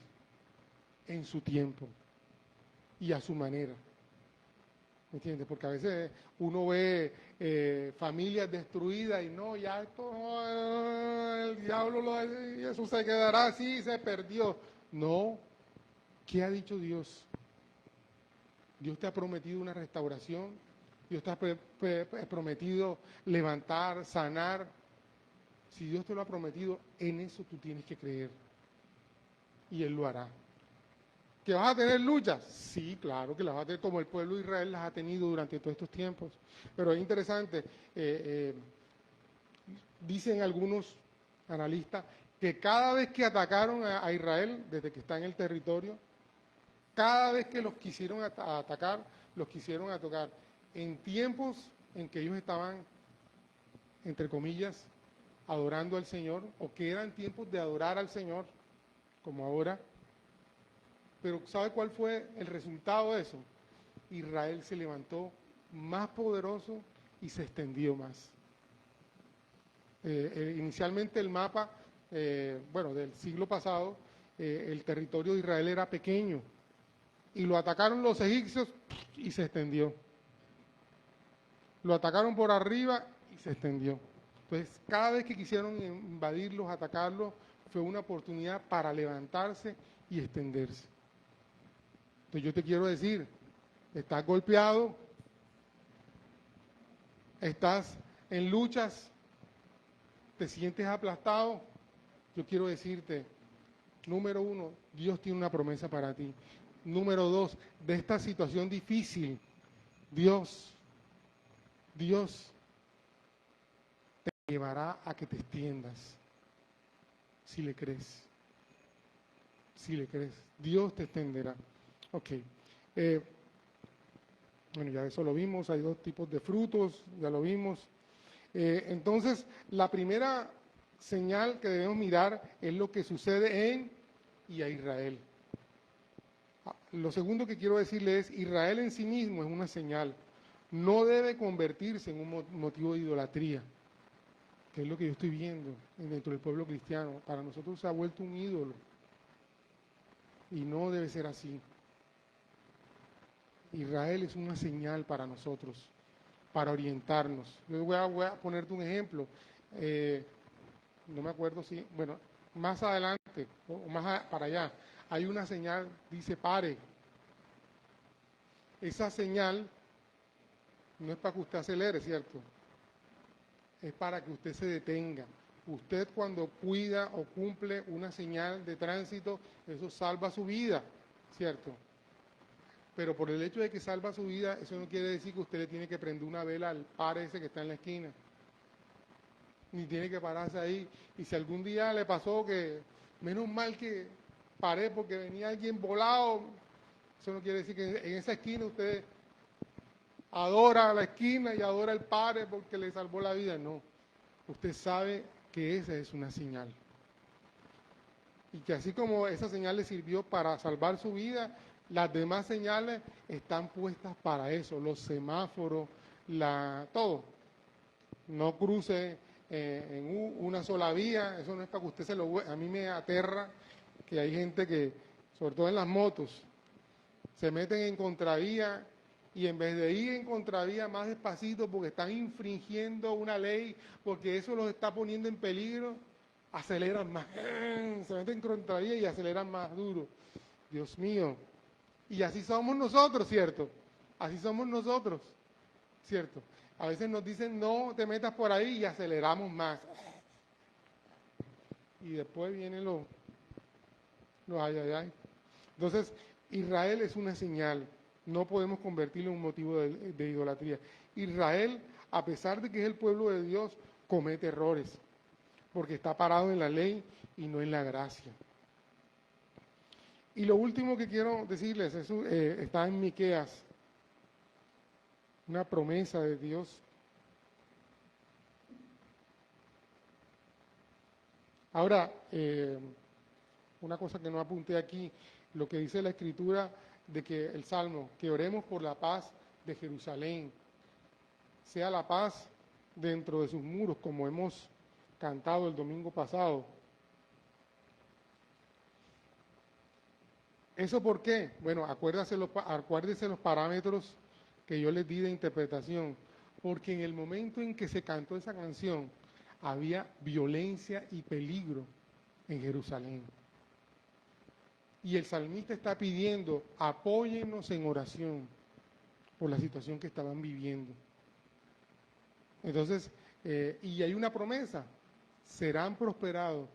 en su tiempo y a su manera. ¿Me entiendes? Porque a veces uno ve familias destruidas y no, ya esto, el diablo, eso se quedará así, se perdió. No, ¿qué ha dicho Dios? Dios te ha prometido una restauración, Dios te ha prometido levantar, sanar. Si Dios te lo ha prometido, en eso tú tienes que creer. Y Él lo hará. ¿Que vas a tener luchas? Sí, claro que las vas a tener, como el pueblo de Israel las ha tenido durante todos estos tiempos. Pero es interesante, dicen algunos analistas, que cada vez que atacaron a Israel, desde que está en el territorio, cada vez que los quisieron atacar, los quisieron atacar en tiempos en que ellos estaban, entre comillas, adorando al Señor, o que eran tiempos de adorar al Señor, como ahora. Pero ¿sabe cuál fue el resultado de eso? Israel se levantó más poderoso y se extendió más. Inicialmente el mapa, del siglo pasado, el territorio de Israel era pequeño y lo atacaron los egipcios y se extendió. Lo atacaron por arriba y se extendió. Entonces, cada vez que quisieron invadirlos, atacarlos, fue una oportunidad para levantarse y extenderse. Entonces yo te quiero decir, estás golpeado, estás en luchas, te sientes aplastado. Yo quiero decirte, número uno, Dios tiene una promesa para ti. Número dos, de esta situación difícil, Dios te llevará a que te extiendas, si le crees. Si le crees, Dios te extenderá. Ok. Ya eso lo vimos, hay dos tipos de frutos, ya lo vimos. Entonces, la primera señal que debemos mirar es lo que sucede en y a Israel. Lo segundo que quiero decirle es, Israel en sí mismo es una señal. No debe convertirse en un motivo de idolatría. que es lo que yo estoy viendo dentro del pueblo cristiano. Para nosotros se ha vuelto un ídolo y no debe ser así. Israel es una señal para nosotros, para orientarnos. Yo voy a ponerte un ejemplo. No me acuerdo si, bueno, más adelante o más para allá, hay una señal, dice pare. Esa señal no es para que usted acelere, ¿cierto? Es para que usted se detenga. Usted cuando cuida o cumple una señal de tránsito, eso salva su vida, ¿cierto? Pero por el hecho de que salva su vida, eso no quiere decir que usted le tiene que prender una vela al pare ese que está en la esquina. Ni tiene que pararse ahí. Y si algún día le pasó que, menos mal que paré porque venía alguien volado, eso no quiere decir que en esa esquina usted adora la esquina y adora el pare porque le salvó la vida. No, usted sabe que esa es una señal. Y que así como esa señal le sirvió para salvar su vida, las demás señales están puestas para eso, los semáforos, todo. No cruce en una sola vía, eso no es para que usted se lo... A mí me aterra que hay gente que, sobre todo en las motos, se meten en contravía y en vez de ir en contravía más despacito porque están infringiendo una ley, porque eso los está poniendo en peligro, aceleran más, se meten en contravía y aceleran más duro. Dios mío. Y así somos nosotros, ¿cierto? Así somos nosotros, ¿cierto? A veces nos dicen, no te metas por ahí y aceleramos más. Y después vienen los ay, ay, ay. Entonces, Israel es una señal. No podemos convertirlo en un motivo de idolatría. Israel, a pesar de que es el pueblo de Dios, comete errores, porque está parado en la ley y no en la gracia. Y lo último que quiero decirles, está en Miqueas, una promesa de Dios. Ahora, una cosa que no apunté aquí, lo que dice la Escritura de que el Salmo, que oremos por la paz de Jerusalén, sea la paz dentro de sus muros, como hemos cantado el domingo pasado. ¿Eso por qué? Bueno, acuérdense los parámetros que yo les di de interpretación, porque en el momento en que se cantó esa canción, había violencia y peligro en Jerusalén. Y el salmista está pidiendo, apóyennos en oración por la situación que estaban viviendo. Entonces, y hay una promesa, serán prosperados.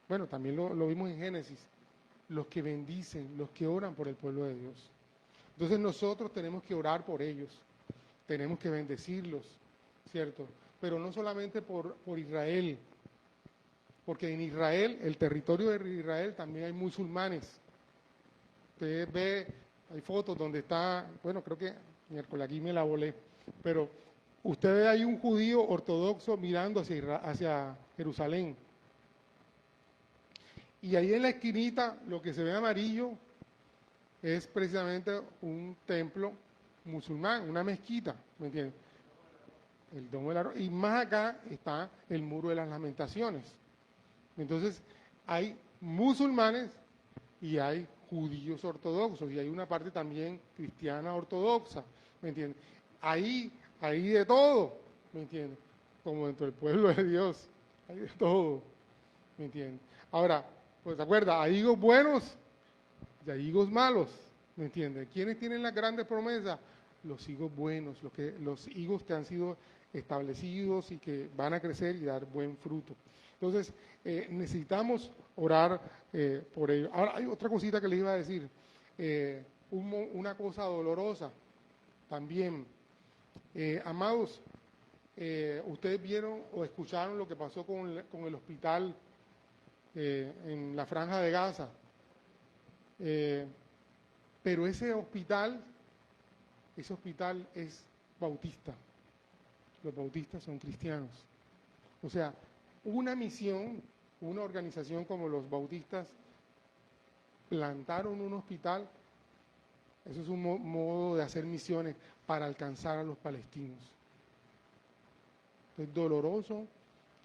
Bueno, también lo vimos en Génesis, los que bendicen, los que oran por el pueblo de Dios. Entonces nosotros tenemos que orar por ellos, tenemos que bendecirlos, ¿cierto? Pero no solamente por Israel, porque en Israel, el territorio de Israel, también hay musulmanes. Usted ve, hay fotos donde está, bueno, creo que miércoles aquí me la volé, pero usted ve ahí un judío ortodoxo mirando hacia Jerusalén. Y ahí en la esquinita, lo que se ve amarillo es precisamente un templo musulmán, una mezquita, ¿me entiendes? El Domo del Arroz. Y más acá está el Muro de las Lamentaciones. Entonces, hay musulmanes y hay judíos ortodoxos, y hay una parte también cristiana ortodoxa, ¿me entiendes? Ahí hay de todo, ¿me entiendes? Como dentro del pueblo de Dios, hay de todo, ¿me entiendes? Ahora, pues ¿se acuerda? Hay higos buenos y hay higos malos, ¿me entiendes? ¿Quiénes tienen las grandes promesas? Los higos buenos, los higos que han sido establecidos y que van a crecer y dar buen fruto. Entonces, necesitamos orar por ello. Ahora, hay otra cosita que les iba a decir. Una cosa dolorosa también. Amados, ustedes vieron o escucharon lo que pasó con el hospital en la Franja de Gaza. Pero ese hospital es bautista. Los bautistas son cristianos. O sea, una misión, una organización como los bautistas plantaron un hospital. Eso es un modo de hacer misiones para alcanzar a los palestinos. Es doloroso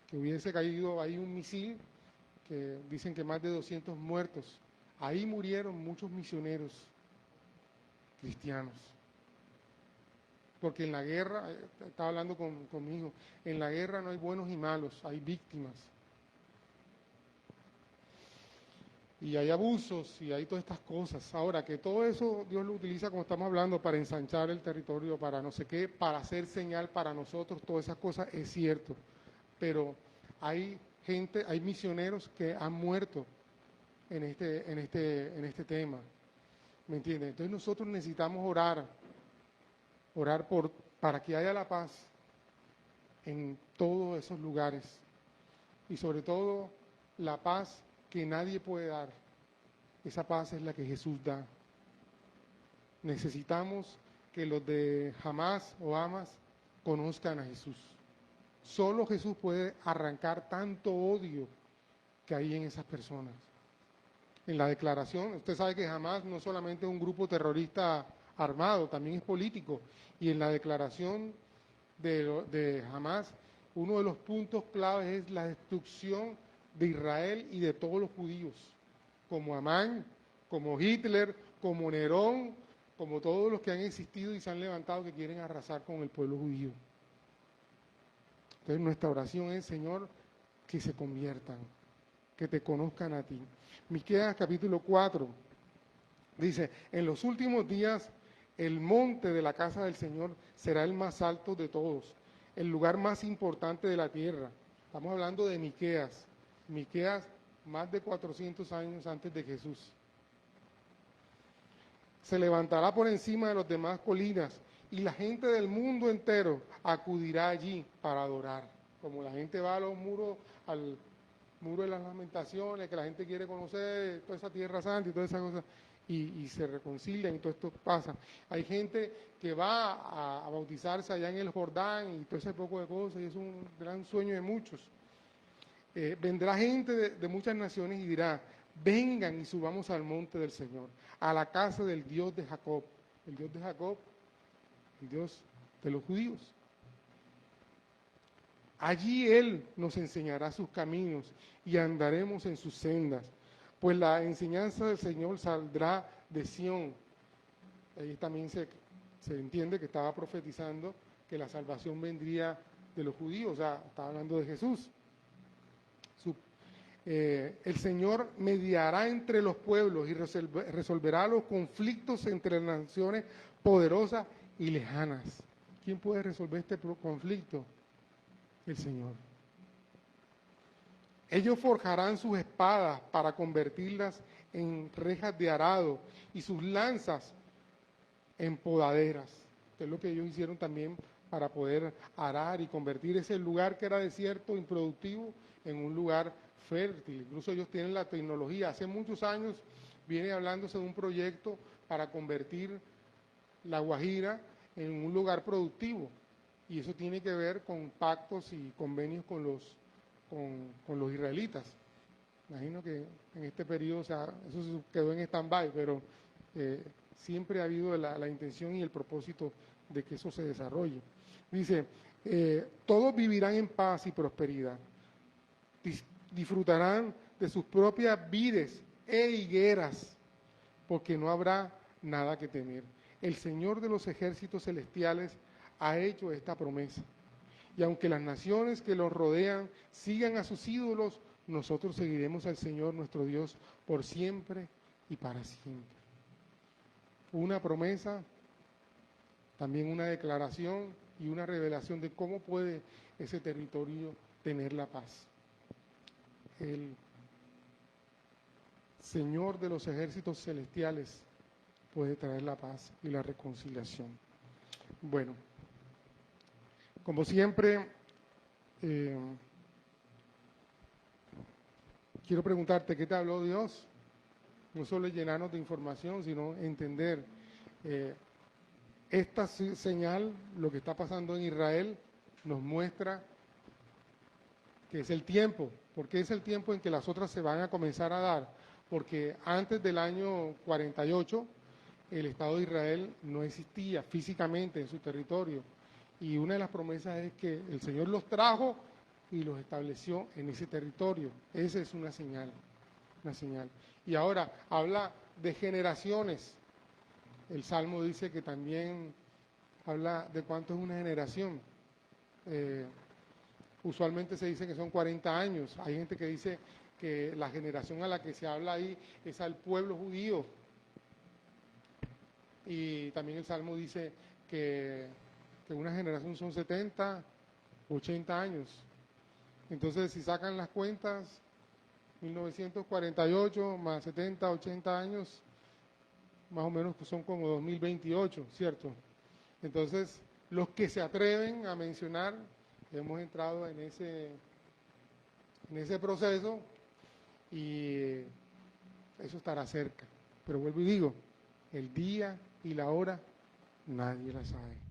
que hubiese caído ahí un misil, que dicen que más de 200 muertos. Ahí murieron muchos misioneros cristianos. Porque en la guerra, estaba hablando con mi hijo, en la guerra no hay buenos y malos, hay víctimas. Y hay abusos y hay todas estas cosas. Ahora, que todo eso Dios lo utiliza, como estamos hablando, para ensanchar el territorio, para no sé qué, para hacer señal para nosotros, todas esas cosas, es cierto. Pero hay gente, hay misioneros que han muerto en este tema. ¿Me entiendes? Entonces nosotros necesitamos orar para que haya la paz en todos esos lugares. Y sobre todo, la paz que nadie puede dar. Esa paz es la que Jesús da. Necesitamos que los de Hamás o Hamas conozcan a Jesús. Solo Jesús puede arrancar tanto odio que hay en esas personas. En la declaración, usted sabe que Hamás no solamente es un grupo terrorista armado, también es político. Y en la declaración de Hamás, uno de los puntos claves es la destrucción de Israel y de todos los judíos, como Amán, como Hitler, como Nerón, como todos los que han existido y se han levantado que quieren arrasar con el pueblo judío. Entonces nuestra oración es, Señor, que se conviertan, que te conozcan a ti. Miqueas capítulo 4 dice, en los últimos días el monte de la casa del Señor será el más alto de todos, el lugar más importante de la tierra. Estamos hablando de Miqueas. Miqueas, más de 400 años antes de Jesús. Se levantará por encima de las demás colinas y la gente del mundo entero acudirá allí para adorar. Como la gente va a los muros, al muro de las lamentaciones, que la gente quiere conocer toda esa tierra santa y todas esas cosas, y se reconcilian y todo esto pasa. Hay gente que va a bautizarse allá en el Jordán y todo ese poco de cosas, y es un gran sueño de muchos. Vendrá gente de muchas naciones y dirá, vengan y subamos al monte del Señor, a la casa del Dios de Jacob. El Dios de Jacob, el Dios de los judíos. Allí Él nos enseñará sus caminos y andaremos en sus sendas, pues la enseñanza del Señor saldrá de Sión. Ahí también se entiende que estaba profetizando que la salvación vendría de los judíos, o sea, estaba hablando de Jesús. El Señor mediará entre los pueblos y resolverá los conflictos entre las naciones poderosas y lejanas. ¿Quién puede resolver este conflicto? El Señor. Ellos forjarán sus espadas para convertirlas en rejas de arado y sus lanzas en podaderas. Que es lo que ellos hicieron también para poder arar y convertir ese lugar que era desierto, improductivo, en un lugar fértil. Incluso ellos tienen la tecnología. Hace muchos años viene hablándose de un proyecto para convertir La Guajira en un lugar productivo. Y eso tiene que ver con pactos y convenios con los israelitas. Imagino que en este periodo, o sea, eso quedó en stand-by, pero siempre ha habido la intención y el propósito de que eso se desarrolle. Dice, todos vivirán en paz y prosperidad. Disfrutarán de sus propias vides e higueras, porque no habrá nada que temer. El Señor de los ejércitos celestiales ha hecho esta promesa. Y aunque las naciones que los rodean sigan a sus ídolos, nosotros seguiremos al Señor nuestro Dios por siempre y para siempre. Una promesa, también una declaración y una revelación de cómo puede ese territorio tener la paz. El Señor de los ejércitos celestiales puede traer la paz y la reconciliación. Bueno, como siempre, quiero preguntarte, ¿qué te habló Dios? No solo llenarnos de información, sino entender esta señal, lo que está pasando en Israel, nos muestra que es el tiempo. ¿Por qué es el tiempo en que las otras se van a comenzar a dar? Porque antes del año 48, el Estado de Israel no existía físicamente en su territorio. Y una de las promesas es que el Señor los trajo y los estableció en ese territorio. Esa es una señal, una señal. Y ahora habla de generaciones. El Salmo dice que también habla de cuánto es una generación. Usualmente se dice que son 40 años. Hay gente que dice que la generación a la que se habla ahí es al pueblo judío. Y también el Salmo dice que una generación son 70, 80 años. Entonces, si sacan las cuentas, 1948 más 70, 80 años, más o menos son como 2028, ¿cierto? Entonces, los que se atreven a mencionar, hemos entrado en ese proceso y eso estará cerca. Pero vuelvo y digo, el día y la hora nadie la sabe.